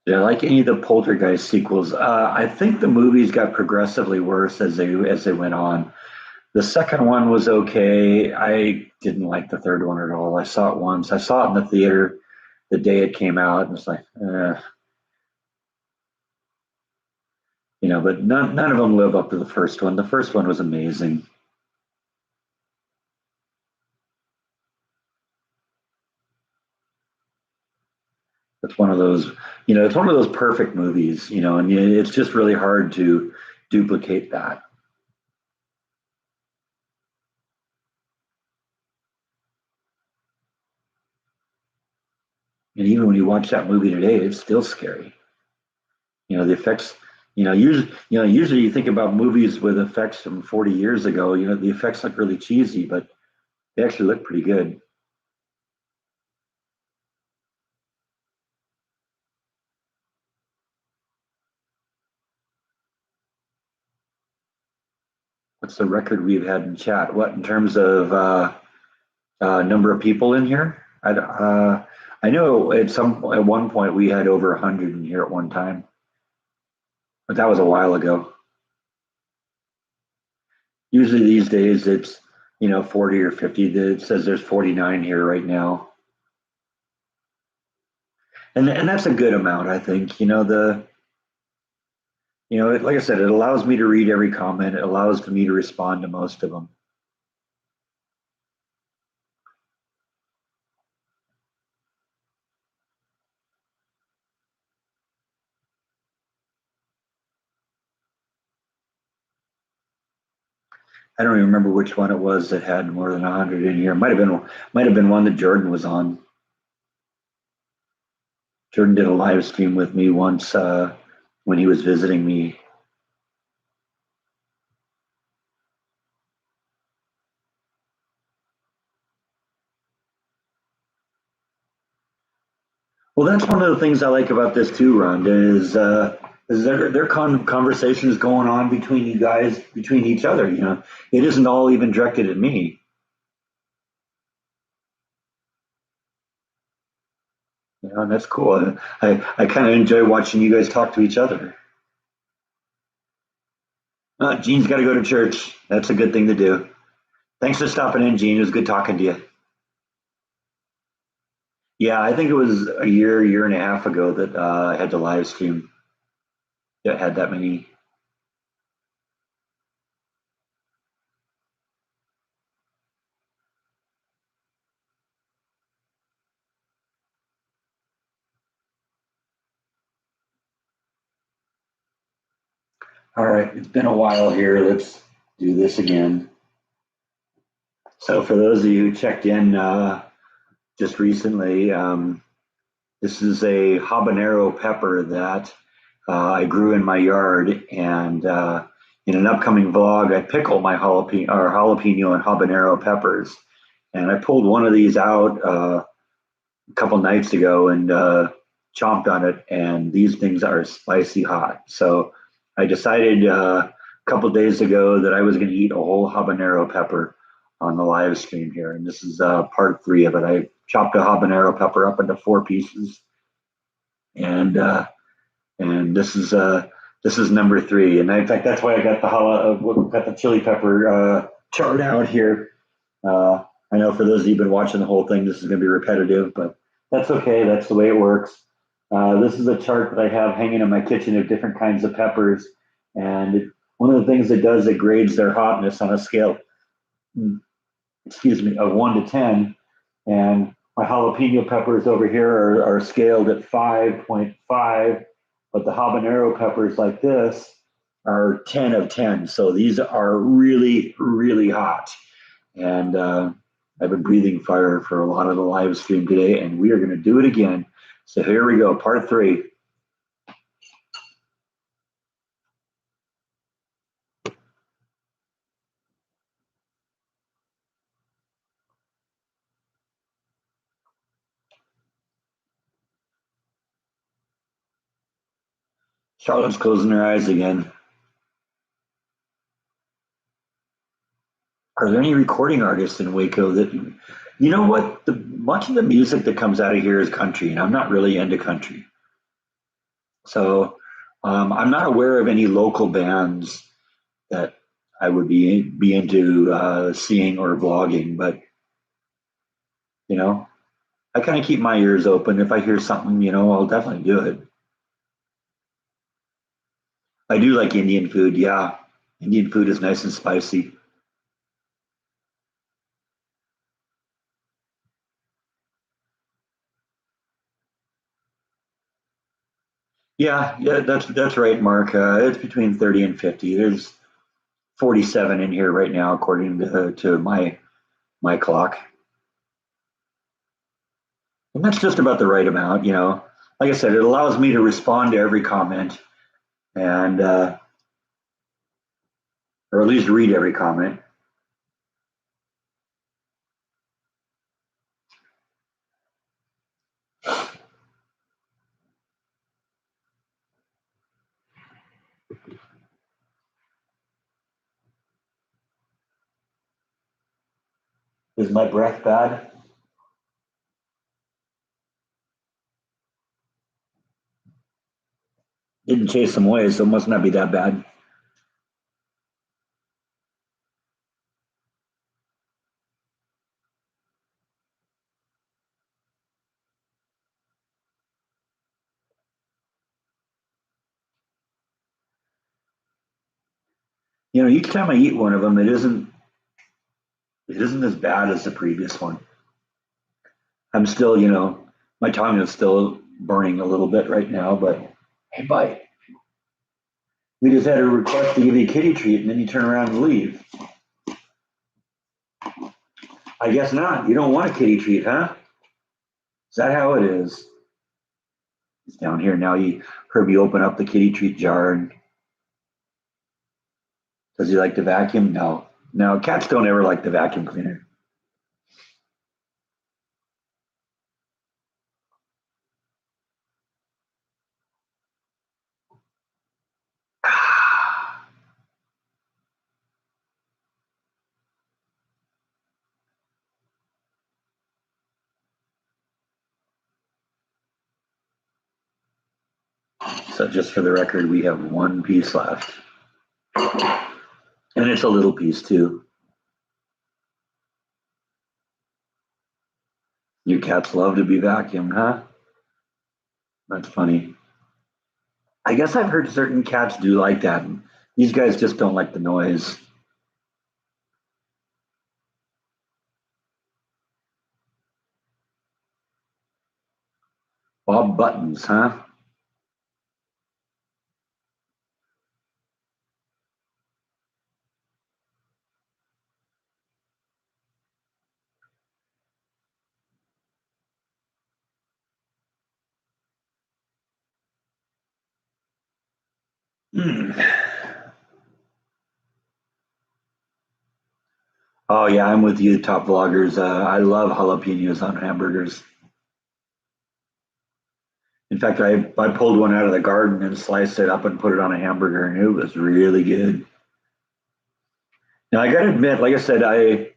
Yeah, like any of the Poltergeist sequels, I think the movies got progressively worse as they went on. The second one was okay. I didn't like the third one at all. I saw it once. I saw it in the theater the day it came out, and it's like, but none of them live up to the first one. The first one was amazing. It's one of those, it's one of those perfect movies, and it's just really hard to duplicate that. And even when you watch that movie today, it's still scary. The effects. Usually you think about movies with effects from 40 years ago. The effects look really cheesy, but they actually look pretty good. What's the record we've had in chat? What in terms of number of people in here? I know at one point we had over 100 in here at one time, but that was a while ago. Usually these days it's 40 or 50. It says there's 49 here right now, and that's a good amount, I think. Like I said, it allows me to read every comment. It allows me to respond to most of them. I don't even remember which one it was that had more than 100 in here. Might have been one that Jordan was on. Jordan did a live stream with me once when he was visiting me. Well, that's one of the things I like about this too, Rhonda, is there conversations going on between you guys, between each other. It isn't all even directed at me. And that's cool. I kind of enjoy watching you guys talk to each other. Gene's got to go to church. That's a good thing to do. Thanks for stopping in, Gene. It was good talking to you. Yeah, I think it was a year and a half ago that I had the live stream that had that many. All right, it's been a while here. Let's do this again. So, for those of you who checked in just recently, this is a habanero pepper that I grew in my yard, and in an upcoming vlog, I pickle my jalapeno and habanero peppers, and I pulled one of these out a couple nights ago and chomped on it, and these things are spicy hot. So I decided a couple days ago that I was going to eat a whole habanero pepper on the live stream here, and this is part three of it. I chopped a habanero pepper up into four pieces, and this is number three. And in fact, that's why I got got the chili pepper chart out here. I know for those of you who've been watching the whole thing, this is going to be repetitive, but that's okay. That's the way it works. This is a chart that I have hanging in my kitchen of different kinds of peppers. And one of the things it does, it grades their hotness on a scale, excuse me, of 1 to 10. And my jalapeno peppers over here are scaled at 5.5, but the habanero peppers like this are 10 of 10. So these are really, really hot. And I've been breathing fire for a lot of the live stream today, and we are going to do it again. So here we go, part three. Charlotte's closing her eyes again. Are there any recording artists in Waco that, you know what? Much of the music that comes out of here is country, and I'm not really into country. So I'm not aware of any local bands that I would be into seeing or vlogging, but you know, I kind of keep my ears open. If I hear something, I'll definitely do it. I do like Indian food. Yeah, Indian food is nice and spicy. Yeah, that's right, Mark. It's between 30 and 50. There's 47 in here right now, according to my clock, and that's just about the right amount. Like I said, it allows me to respond to every comment and or at least read every comment. Is my breath bad? Didn't chase them away, so it must not be that bad. Each time I eat one of them, it isn't as bad as the previous one. I'm still, my tongue is still burning a little bit right now, but hey, bye. We just had a request to give you a kitty treat, and then you turn around and leave. I guess not. You don't want a kitty treat, huh? Is that how it is? He's down here now. You heard me open up the kitty treat jar, and does he like to vacuum? No. No, cats don't ever like the vacuum cleaner. So just for the record, we have one piece left. And it's a little piece too. You cats love to be vacuumed, huh? That's funny. I guess I've heard certain cats do like that. These guys just don't like the noise. Bob Buttons, huh? Hmm. Oh yeah, I'm with you, top vloggers. I love jalapenos on hamburgers. In fact, I pulled one out of the garden and sliced it up and put it on a hamburger, and it was really good. Now I got to admit, like I said, I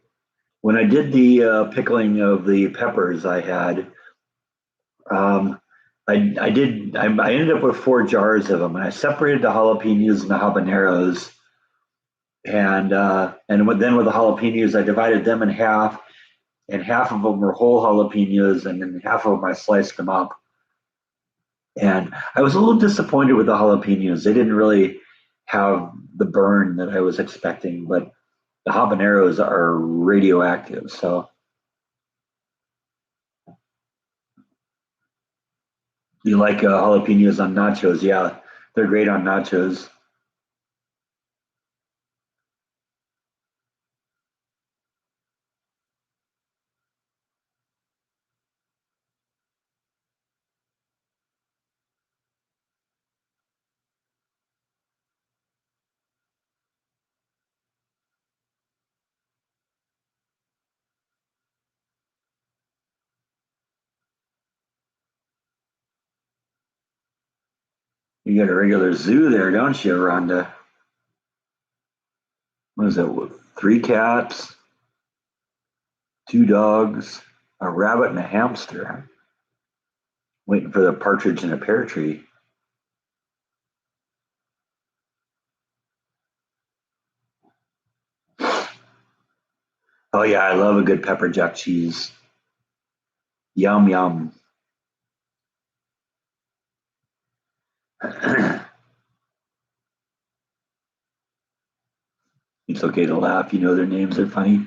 when I did the pickling of the peppers, I had um, I ended up with 4 jars of them, and I separated the jalapenos and the habaneros, then with the jalapenos, I divided them in half, and half of them were whole jalapenos, and then half of them I sliced them up. And I was a little disappointed with the jalapenos. They didn't really have the burn that I was expecting, but the habaneros are radioactive. So you like jalapenos on nachos? Yeah, they're great on nachos. You got a regular zoo there, don't you, Rhonda? What is it? 3 cats, 2 dogs, a rabbit, and a hamster. Waiting for the partridge in a pear tree. Oh yeah, I love a good pepper jack cheese. Yum yum. It's okay to laugh. You know their names are funny.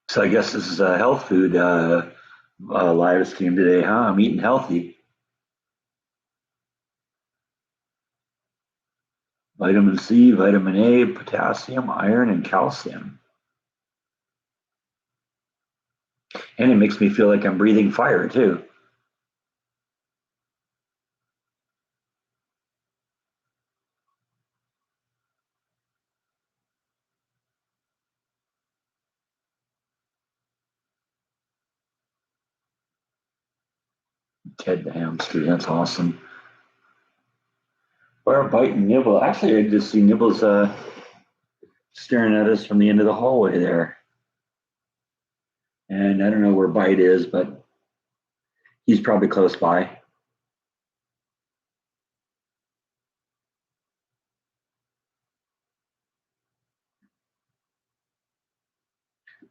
So I guess this is a health food live stream today, huh? I'm eating healthy. Vitamin C, vitamin A, potassium, iron, and calcium. And it makes me feel like I'm breathing fire too. Ted the hamster, that's awesome. Or bite and nibble. Actually, I just see Nibbles staring at us from the end of the hallway there. And I don't know where Bite is, but he's probably close by.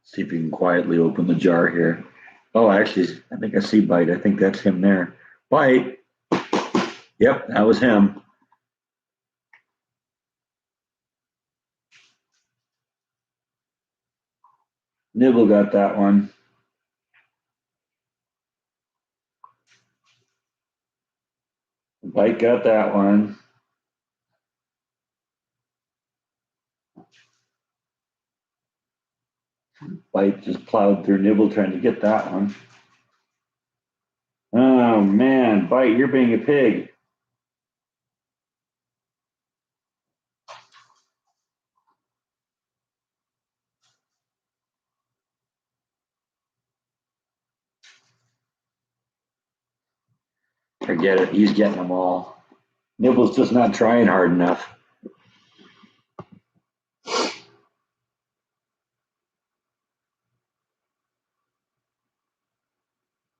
See if you can quietly open the jar here. Oh, actually, I think I see Bite. I think that's him there. Bite. Yep, that was him. Nibble got that one. Bite got that one. Bite just plowed through Nibble trying to get that one. Oh man, Bite, you're being a pig. Forget it. He's getting them all. Nibble's just not trying hard enough.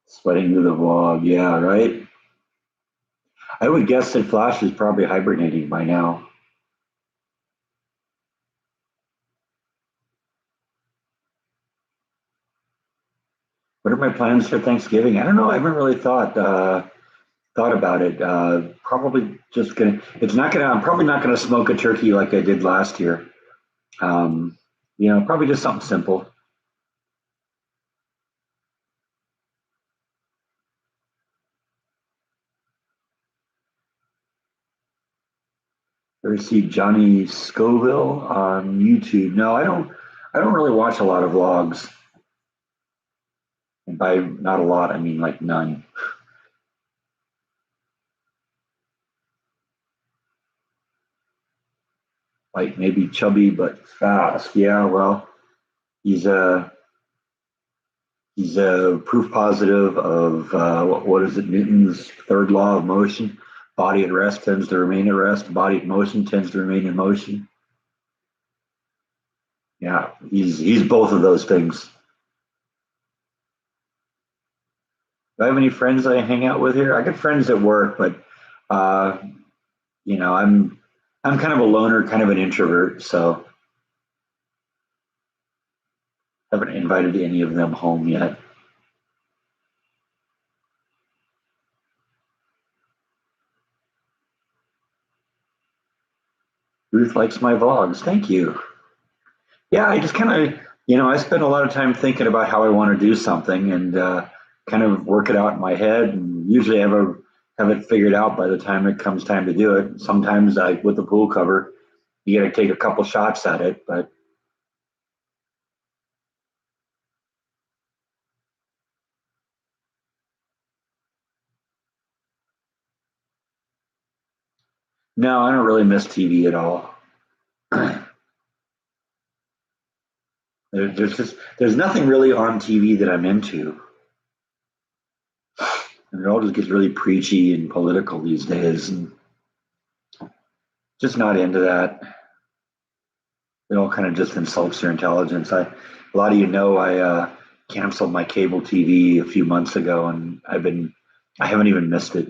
Sweating through the vlog. Yeah, right? I would guess that Flash is probably hibernating by now. What are my plans for Thanksgiving? I don't know. I haven't really thought about it. Probably just gonna. It's not gonna. I'm probably not gonna smoke a turkey like I did last year. Um, probably just something simple. Ever see Johnny Scoville on YouTube? No, I don't. I don't really watch a lot of vlogs. And by not a lot, I mean like none. Like maybe chubby but fast. Yeah, well, he's a he's a proof positive of what is it? Newton's third law of motion. Body at rest tends to remain at rest. Body in motion tends to remain in motion. Yeah, he's both of those things. Do I have any friends I hang out with here? I got friends at work, but uh, you know, I'm kind of a loner, kind of an introvert, so I haven't invited any of them home yet. Ruth likes my vlogs. Thank you. Yeah, I just kind of, I spend a lot of time thinking about how I want to do something and kind of work it out in my head. And usually have it figured out by the time it comes time to do it. Sometimes, like with the pool cover, you got to take a couple shots at it. But no, I don't really miss TV at all. There's nothing really on TV that I'm into. And it all just gets really preachy and political these days, and just not into that. It all kind of just insults your intelligence. A lot of I canceled my cable TV a few months ago, and I haven't even missed it.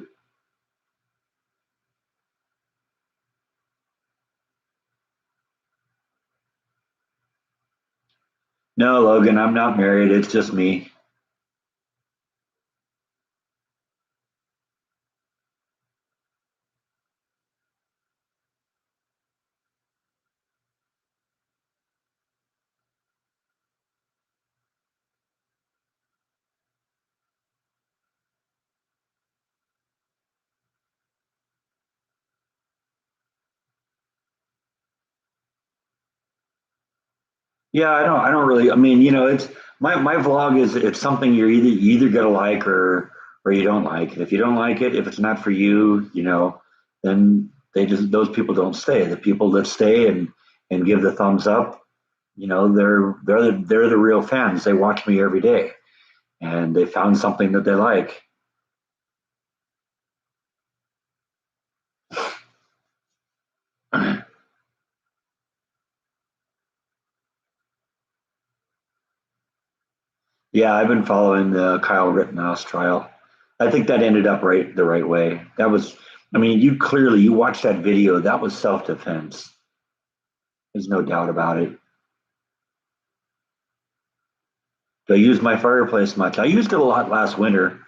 No, Logan, I'm not married. It's just me. Yeah, I don't really. I mean, it's my vlog is it's something you either gonna like or you don't like. And if you don't like it, if it's not for you, then those people don't stay. The people that stay and give the thumbs up, they're the real fans. They watch me every day, and they found something that they like. Yeah, I've been following the Kyle Rittenhouse trial. I think that ended up the right way. I mean, you watched that video. That was self defense. There's no doubt about it. Do I use my fireplace much? I used it a lot last winter.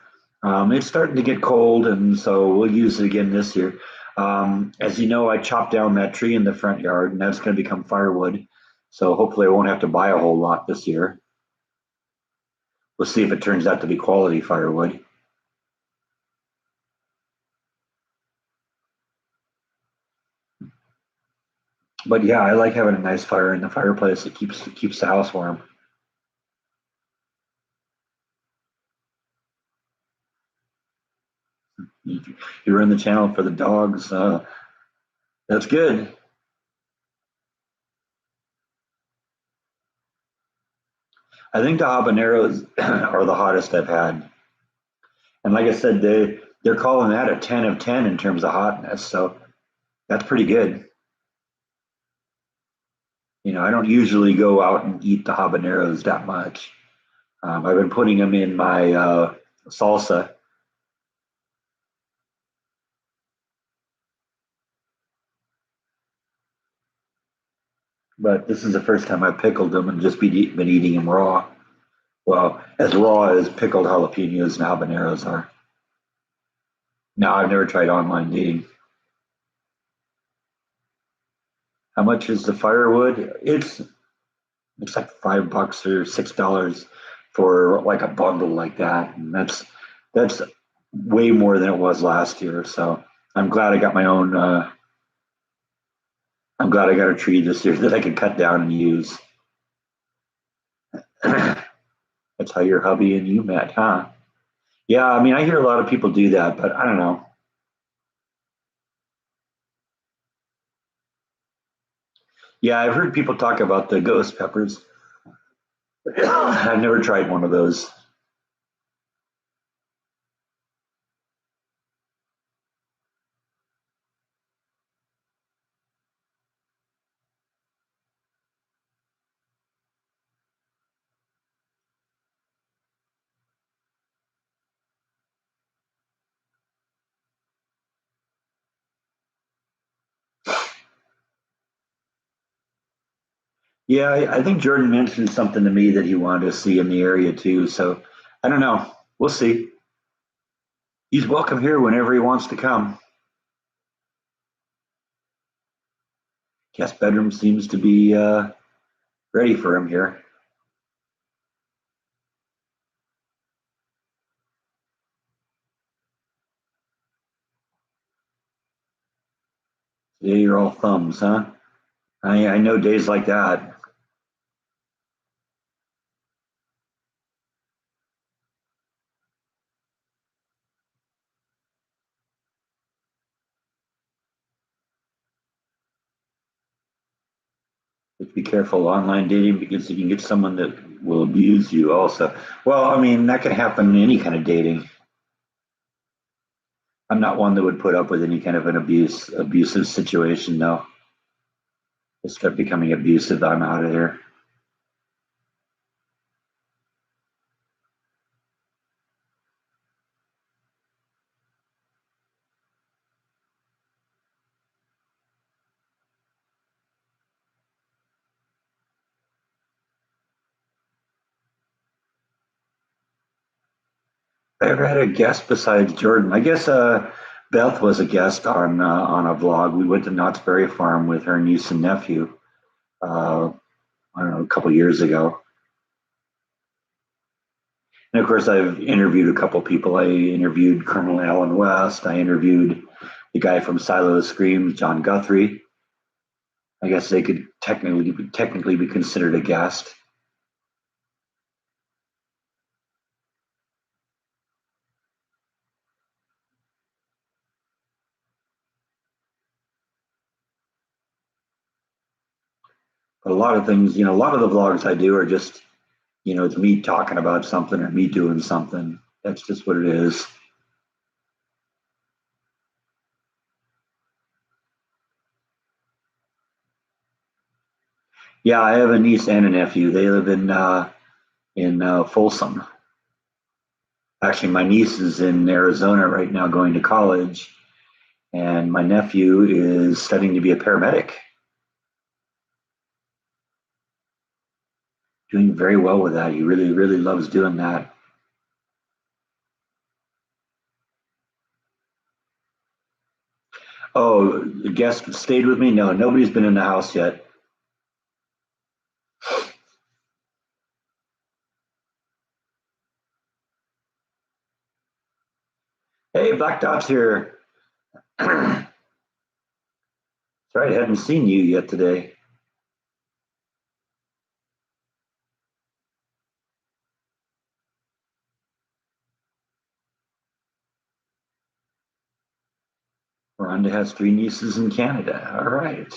It's starting to get cold, and so we'll use it again this year. As you know, I chopped down that tree in the front yard, and that's going to become firewood. So hopefully, I won't have to buy a whole lot this year. We'll see if it turns out to be quality firewood. But yeah, I like having a nice fire in the fireplace. It keeps the house warm. You run the channel for the dogs. That's good. I think the habaneros are the hottest I've had. And like I said, they're calling that a 10 of 10 in terms of hotness. So that's pretty good. I don't usually go out and eat the habaneros that much. I've been putting them in my salsa, but this is the first time I've pickled them and just been eating them raw. Well, as raw as pickled jalapenos and habaneros are. No, I've never tried online dating. How much is the firewood? It's like $5 or $6 for like a bundle like that, and that's way more than it was last year. So I'm glad I got my own. I'm glad I got a tree this year that I can cut down and use. I That's how your hubby and you met, huh? Yeah, I mean, I hear a lot of people do that, but I don't know. Yeah, I've heard people talk about the ghost peppers. I've never tried one of those. Yeah, I think Jordan mentioned something to me that he wanted to see in the area too. So I don't know. We'll see. He's welcome here whenever he wants to come. Guest bedroom seems to be ready for him here. Yeah, you're all thumbs, huh? I know days like that. Just be careful online dating because you can get someone that will abuse you also. Well, I mean, that can happen in any kind of dating. I'm not one that would put up with any kind of an abusive situation, no. They start becoming abusive, I'm out of here. I ever had a guest besides Jordan. I guess Beth was a guest on a vlog. We went to Knott's Berry Farm with her niece and nephew. Uh, I don't know, a couple years ago. And of course, I've interviewed a couple people. I interviewed Colonel Alan West. I interviewed the guy from Silo of Screams, John Guthrie. I guess they could technically be considered a guest. But a lot of things, a lot of the vlogs I do are just, it's me talking about something or me doing something. That's just what it is. Yeah, I have a niece and a nephew. They live in Folsom. Actually, my niece is in Arizona right now going to college, and my nephew is studying to be a paramedic, doing very well with that. He really, really loves doing that. Oh, the guest stayed with me? No, nobody's been in the house yet. Hey, Black Dot's here. Sorry, I hadn't seen you yet today. Rhonda has three nieces in Canada. All right.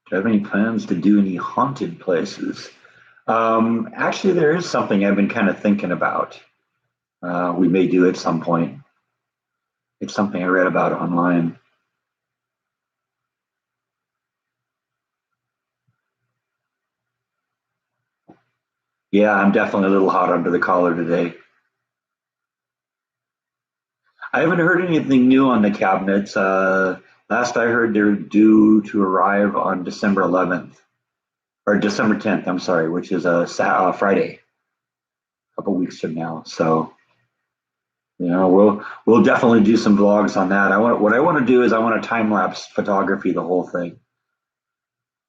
Do you have any plans to do any haunted places? Actually, there is something I've been kind of thinking about. We may do at some point. It's something I read about online. Yeah, I'm definitely a little hot under the collar today. I haven't heard anything new on the cabinets. Last I heard, they're due to arrive on December 11th or December 10th. I'm sorry, which is a Friday, a couple weeks from now. So we'll definitely do some vlogs on that. What I want to do is I want to time lapse photography the whole thing.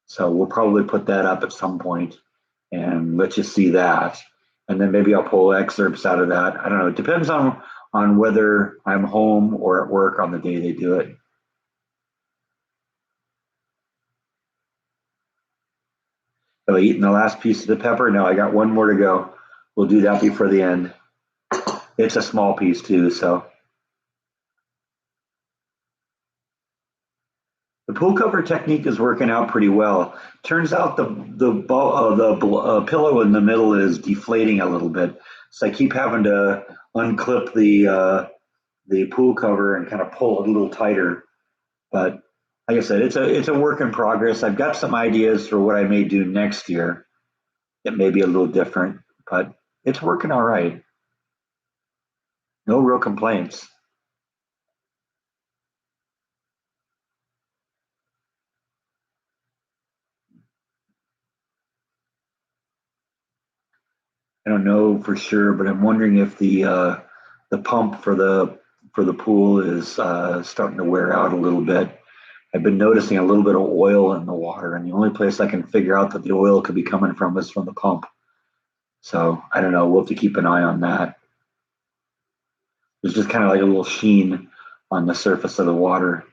So we'll probably put that up at some point and let you see that. And then maybe I'll pull excerpts out of that. I don't know. It depends on whether I'm home or at work on the day they do it. Have I eaten the last piece of the pepper? No, I got one more to go. We'll do that before the end. It's a small piece too, so. The pool cover technique is working out pretty well. Turns out the pillow in the middle is deflating a little bit, so I keep having to unclip the pool cover and kind of pull it a little tighter. But like I said, it's a work in progress. I've got some ideas for what I may do next year. It may be a little different, but it's working all right. No real complaints. I don't know for sure, but I'm wondering if the pump for the pool is starting to wear out a little bit. I've been noticing a little bit of oil in the water, and the only place I can figure out that the oil could be coming from is from the pump. So I don't know. We'll have to keep an eye on that. There's just kind of like a little sheen on the surface of the water.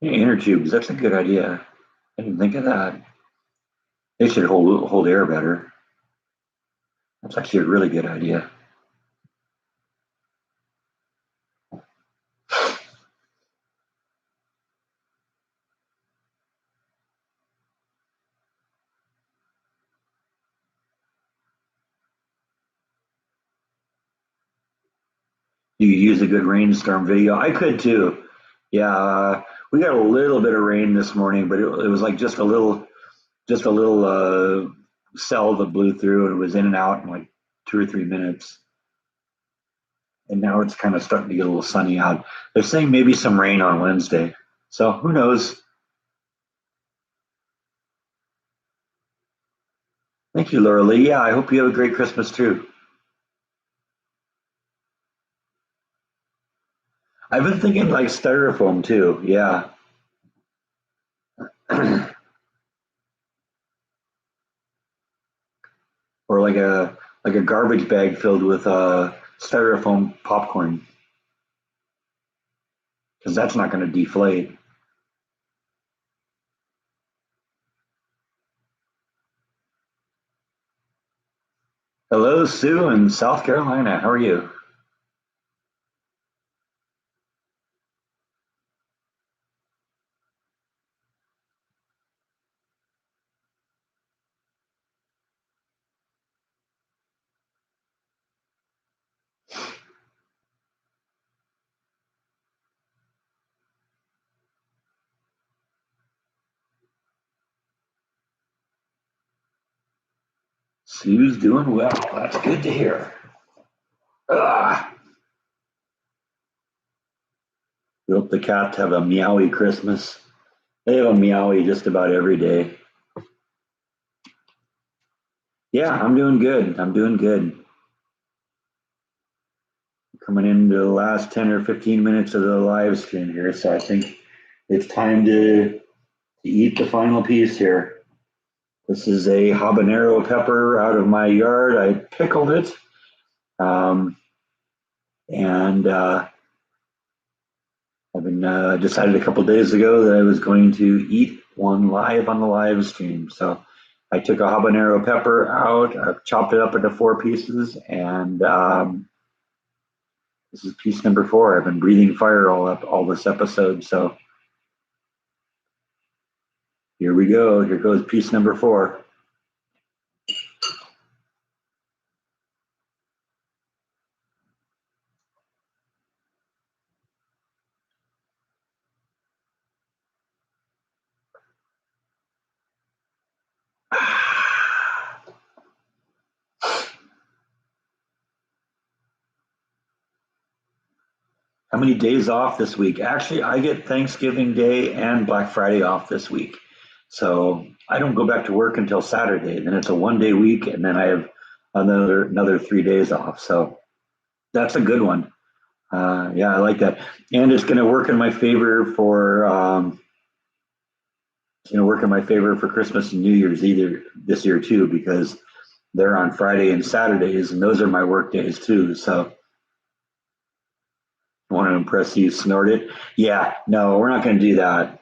Yeah, inner tubes. That's a good idea. I didn't think of that. They should hold air better. That's actually a really good idea. You could use a good rainstorm video. I could too. Yeah, we got a little bit of rain this morning, but it was like just a little cell that blew through and it was in and out in like 2 or 3 minutes. And now it's kind of starting to get a little sunny out. They're saying maybe some rain on Wednesday. So who knows? Thank you, Laura Lee. Yeah, I hope you have a great Christmas too. I've been thinking like styrofoam too. Yeah. Or like a garbage bag filled with styrofoam popcorn because that's not going to deflate. Hello, Sue in South Carolina. How are you? Sue's doing well. That's good to hear. Ah, we hope the cats have a meowy Christmas. They have a meowy just about every day. Yeah, I'm doing good. I'm doing good. Coming into the last 10 or 15 minutes of the live stream here, so I think it's time to eat the final piece here. This is a habanero pepper out of my yard. I pickled it. Um, and I've been decided a couple days ago that I was going to eat one live on the live stream. So I took a habanero pepper out, I've chopped it up into 4 pieces, and this is piece number 4. I've been breathing fire all this episode. So here we go. Here goes piece number 4. How many days off this week? Actually, I get Thanksgiving Day and Black Friday off this week. So I don't go back to work until Saturday. Then it's a 1 day week, and then I have another 3 days off. So that's a good one. Yeah, I like that, and it's going to work in my favor for Christmas and New Year's either this year too, because they're on Friday and Saturdays, and those are my work days too. So I want to impress you, snort it. Yeah, no, we're not going to do that.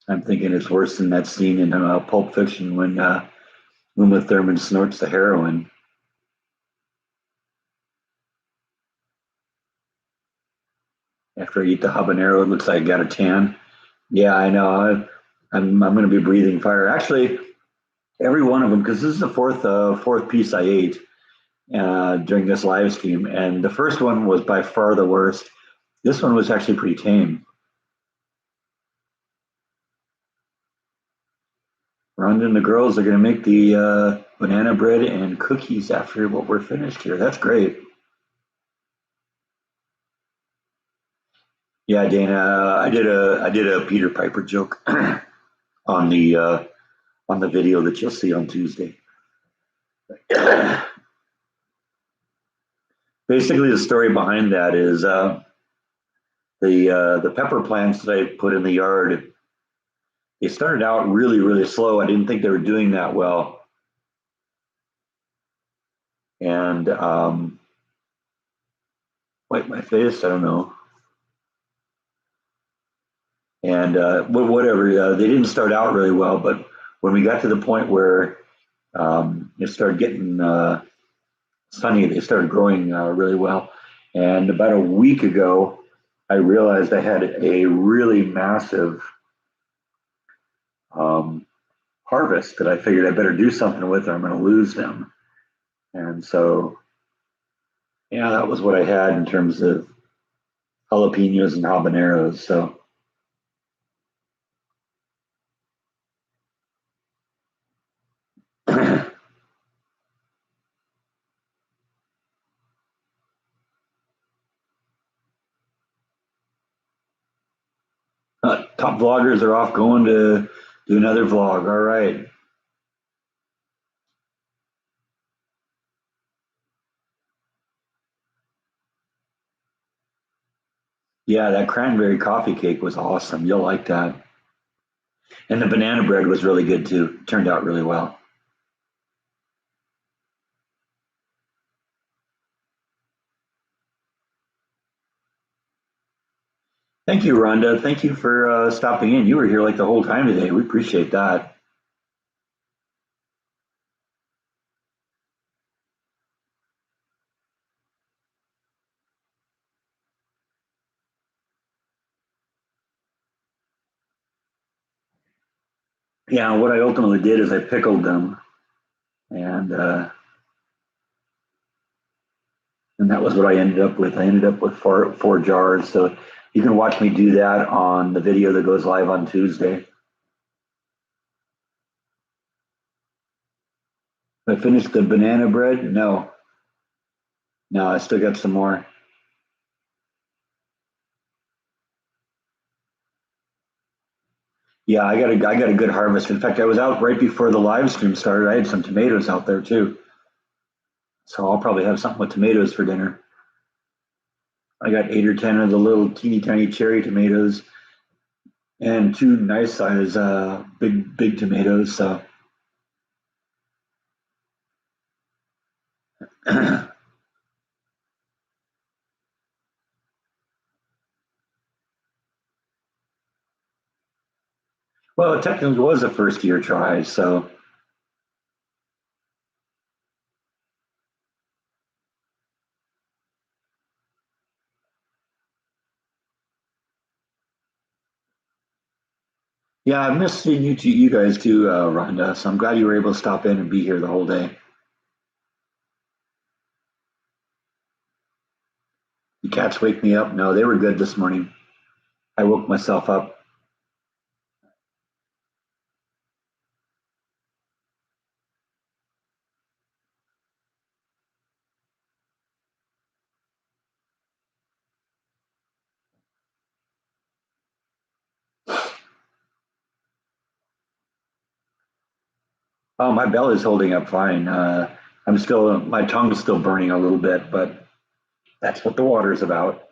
I'm thinking it's worse than that scene in Pulp Fiction when Uma Thurman snorts the heroin after I eat the habanero. It looks like I got a tan. Yeah, I know. I'm going to be breathing fire. Actually, every one of them, because this is the fourth piece I ate during this live stream, and the first one was by far the worst. This one was actually pretty tame. Rhonda and the girls are going to make the banana bread and cookies after what we're finished here. That's great. Yeah, Dana, I did a Peter Piper joke on the video that you'll see on Tuesday. Basically, the story behind that is the pepper plants that I put in the yard. They started out really, really slow. I didn't think they were doing that well, and wipe my face. I don't know, and whatever. They didn't start out really well, but when we got to the point where it started getting sunny, they started growing really well. And about a week ago, I realized I had a really massive um, harvest that I figured I better do something with, or I'm going to lose them. And so, yeah, that was what I had in terms of jalapenos and habaneros. So, top vloggers are off going to do another vlog. All right. Yeah, that cranberry coffee cake was awesome. You'll like that. And the banana bread was really good too. Turned out really well. Thank you, Rhonda. Thank you for stopping in. You were here like the whole time today. We appreciate that. Yeah, what I ultimately did is I pickled them, and uh, and that was what I ended up with. I ended up with four jars. So you can watch me do that on the video that goes live on Tuesday. I finished the banana bread. No, no, I still got some more. Yeah, I got a good harvest. In fact, I was out right before the live stream started. I had some tomatoes out there too, so I'll probably have something with tomatoes for dinner. I got 8 or 10 of the little teeny tiny cherry tomatoes and two nice size big tomatoes. So well, it technically was a first year try. So yeah, I missed seeing you guys too, Rhonda. So I'm glad you were able to stop in and be here the whole day. The cats wake me up. No, they were good this morning. I woke myself up. Oh, my belly's holding up fine. My tongue's still burning a little bit, but that's what the water's about.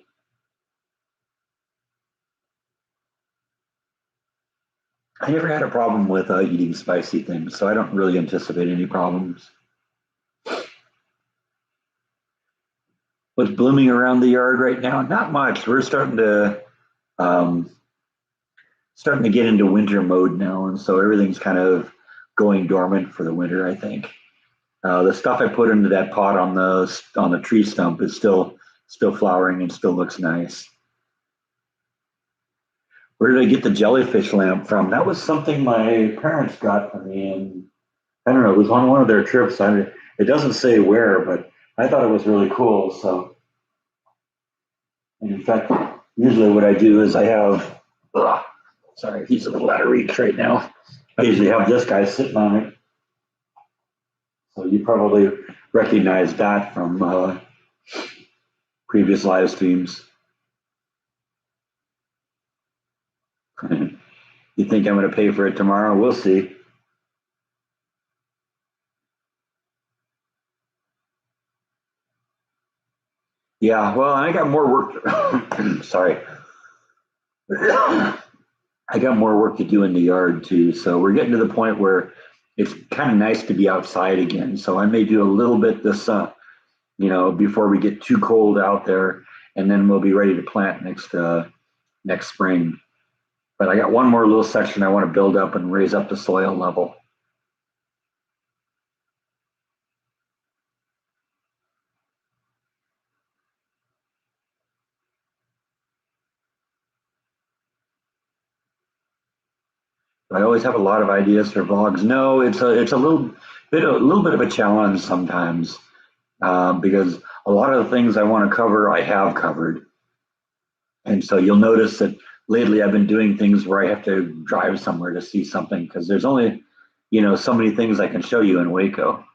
I never had a problem with eating spicy things, so I don't really anticipate any problems. What's blooming around the yard right now? Not much. We're um, starting to get into winter mode now, and so everything's kind of going dormant for the winter, I think. The stuff I put into that pot on the tree stump is still flowering and still looks nice. Where did I get the jellyfish lamp from? That was something my parents got for me, and I don't know. It was on one of their trips. It doesn't say where, but I thought it was really cool. So, and in fact, usually what I do is I have. Ugh, sorry, he's a little out of reach right now. I usually have this guy sitting on it. So you probably recognize that from previous live streams. You think I'm going to pay for it tomorrow? We'll see. Yeah, well, I got more work. Sorry. I got more work to do in the yard too. So we're getting to the point where it's kind of nice to be outside again. So I may do a little bit this, before we get too cold out there, and then we'll be ready to plant next spring. But I got one more little section I want to build up and raise up the soil level. I always have a lot of ideas for vlogs. No, it's a little bit of a challenge sometimes because a lot of the things I want to cover I have covered, and so you'll notice that lately I've been doing things where I have to drive somewhere to see something because there's only so many things I can show you in Waco.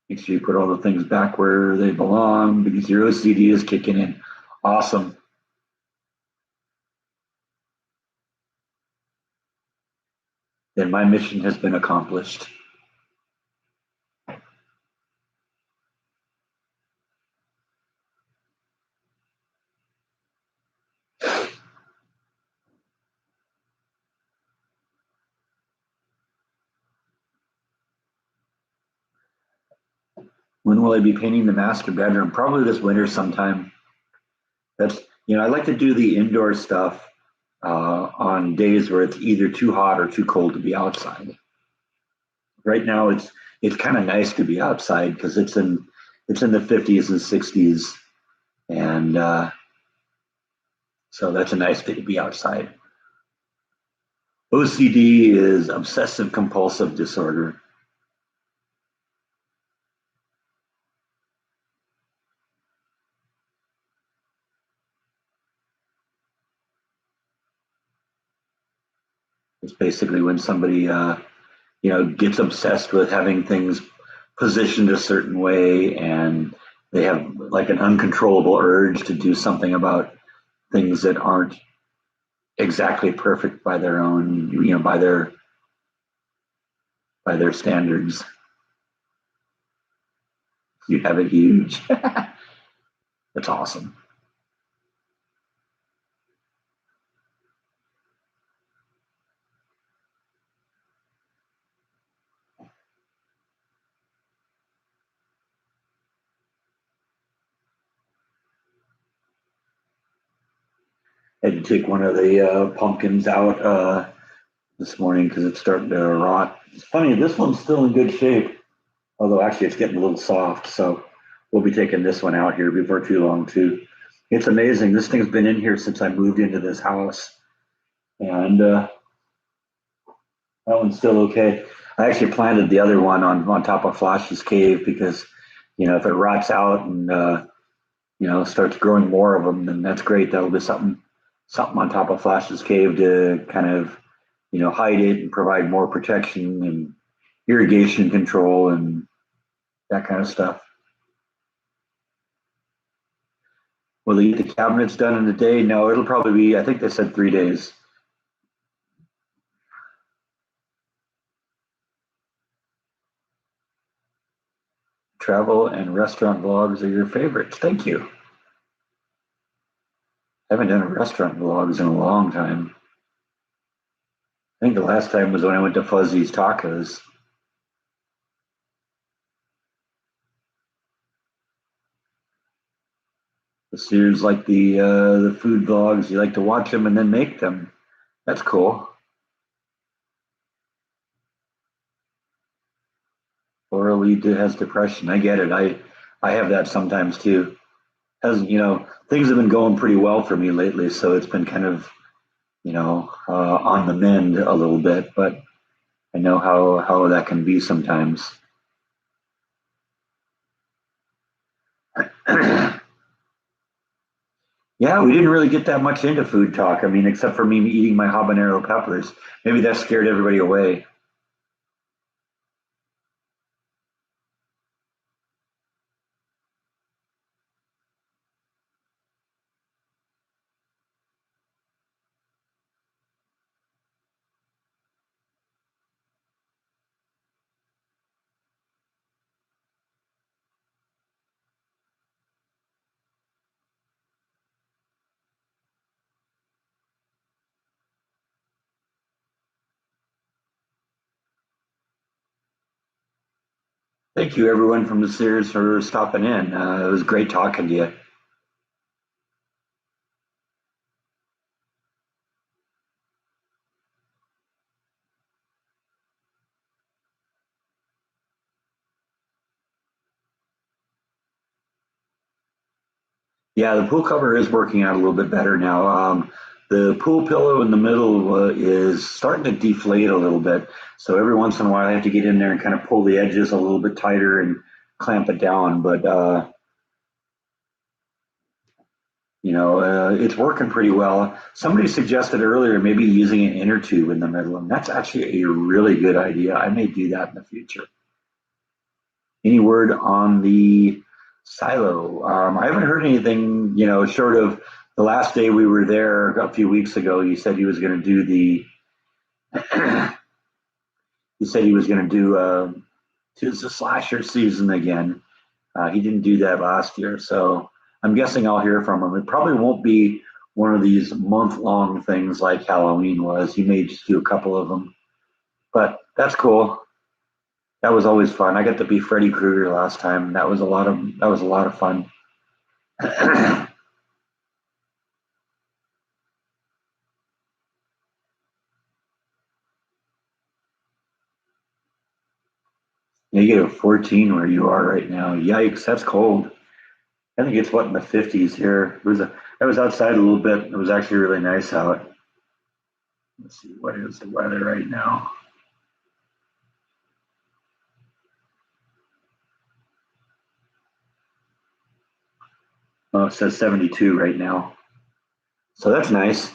Make sure you put all the things back where they belong because your OCD is kicking in. Awesome. Then my mission has been accomplished. When will I be painting the master bedroom? Probably this winter sometime. That's I like to do the indoor stuff on days where it's either too hot or too cold to be outside. Right now, it's kind of nice to be outside because it's in the 50s and 60s, and so that's a nice day to be outside. OCD is obsessive compulsive disorder. It's basically when somebody gets obsessed with having things positioned a certain way, and they have like an uncontrollable urge to do something about things that aren't exactly perfect by their own, by their standards. You have it huge. That's awesome. I had to take one of the pumpkins out this morning because it's starting to rot. It's funny, this one's still in good shape, although actually it's getting a little soft. So we'll be taking this one out here before too long too. It's amazing. This thing's been in here since I moved into this house, and that one's still okay. I actually planted the other one on top of Flash's cave because if it rots out and starts growing more of them, then that's great. That'll be something on top of Flash's cave to kind of hide it and provide more protection and irrigation control and that kind of stuff. Will they get the cabinets done in a day? No, it'll probably be, I think they said 3 days. Travel and restaurant vlogs are your favorites. Thank you. I haven't done a restaurant vlogs in a long time. I think the last time was when I went to Fuzzy's Tacos. The Sears like the food vlogs. You like to watch them and then make them. That's cool. Or Lee has depression. I get it. I have that sometimes too. Has things have been going pretty well for me lately, so it's been kind of on the mend a little bit. But I know how that can be sometimes. Yeah, we didn't really get that much into food talk. I mean, except for me eating my habanero peppers. Maybe that scared everybody away. Thank you, everyone from the Sears, for stopping in. It was great talking to you. Yeah, the pool cover is working out a little bit better now. The pool pillow in the middle is starting to deflate a little bit. So every once in a while, I have to get in there and kind of pull the edges a little bit tighter and clamp it down. But it's working pretty well. Somebody suggested earlier maybe using an inner tube in the middle, and that's actually a really good idea. I may do that in the future. Any word on the silo? I haven't heard anything, short of the last day we were there a few weeks ago. He said he was going to do he said he was going to do tis the slasher season again. He didn't do that last year, so I'm guessing I'll hear from him. It probably won't be one of these month-long things like Halloween was. He may just do a couple of them, but that's cool. That was always fun. I got to be Freddy Krueger last time. That was a lot of fun. -14 where you are right now. Yikes, that's cold. I think it's what in the 50s here. I was outside a little bit. It was actually really nice out. Let's see, what is the weather right now? Oh, it says 72 right now. So that's nice.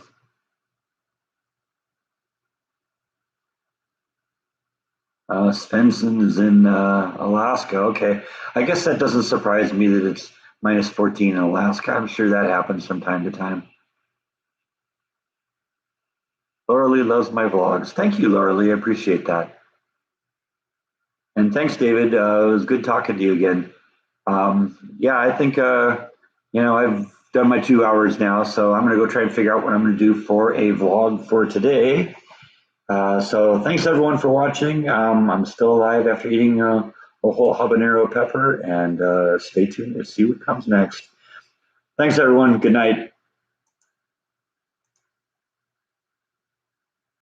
Svensson is in Alaska. Okay. I guess that doesn't surprise me that it's -14 in Alaska. I'm sure that happens from time to time. Laura Lee loves my vlogs. Thank you, Laura Lee. I appreciate that. And thanks, David. It was good talking to you again. Yeah, I think, I've done my 2 hours now, so I'm going to go try and figure out what I'm going to do for a vlog for today. So thanks everyone for watching. I'm still alive after eating a whole habanero pepper, and stay tuned to see what comes next. Thanks everyone. Good night.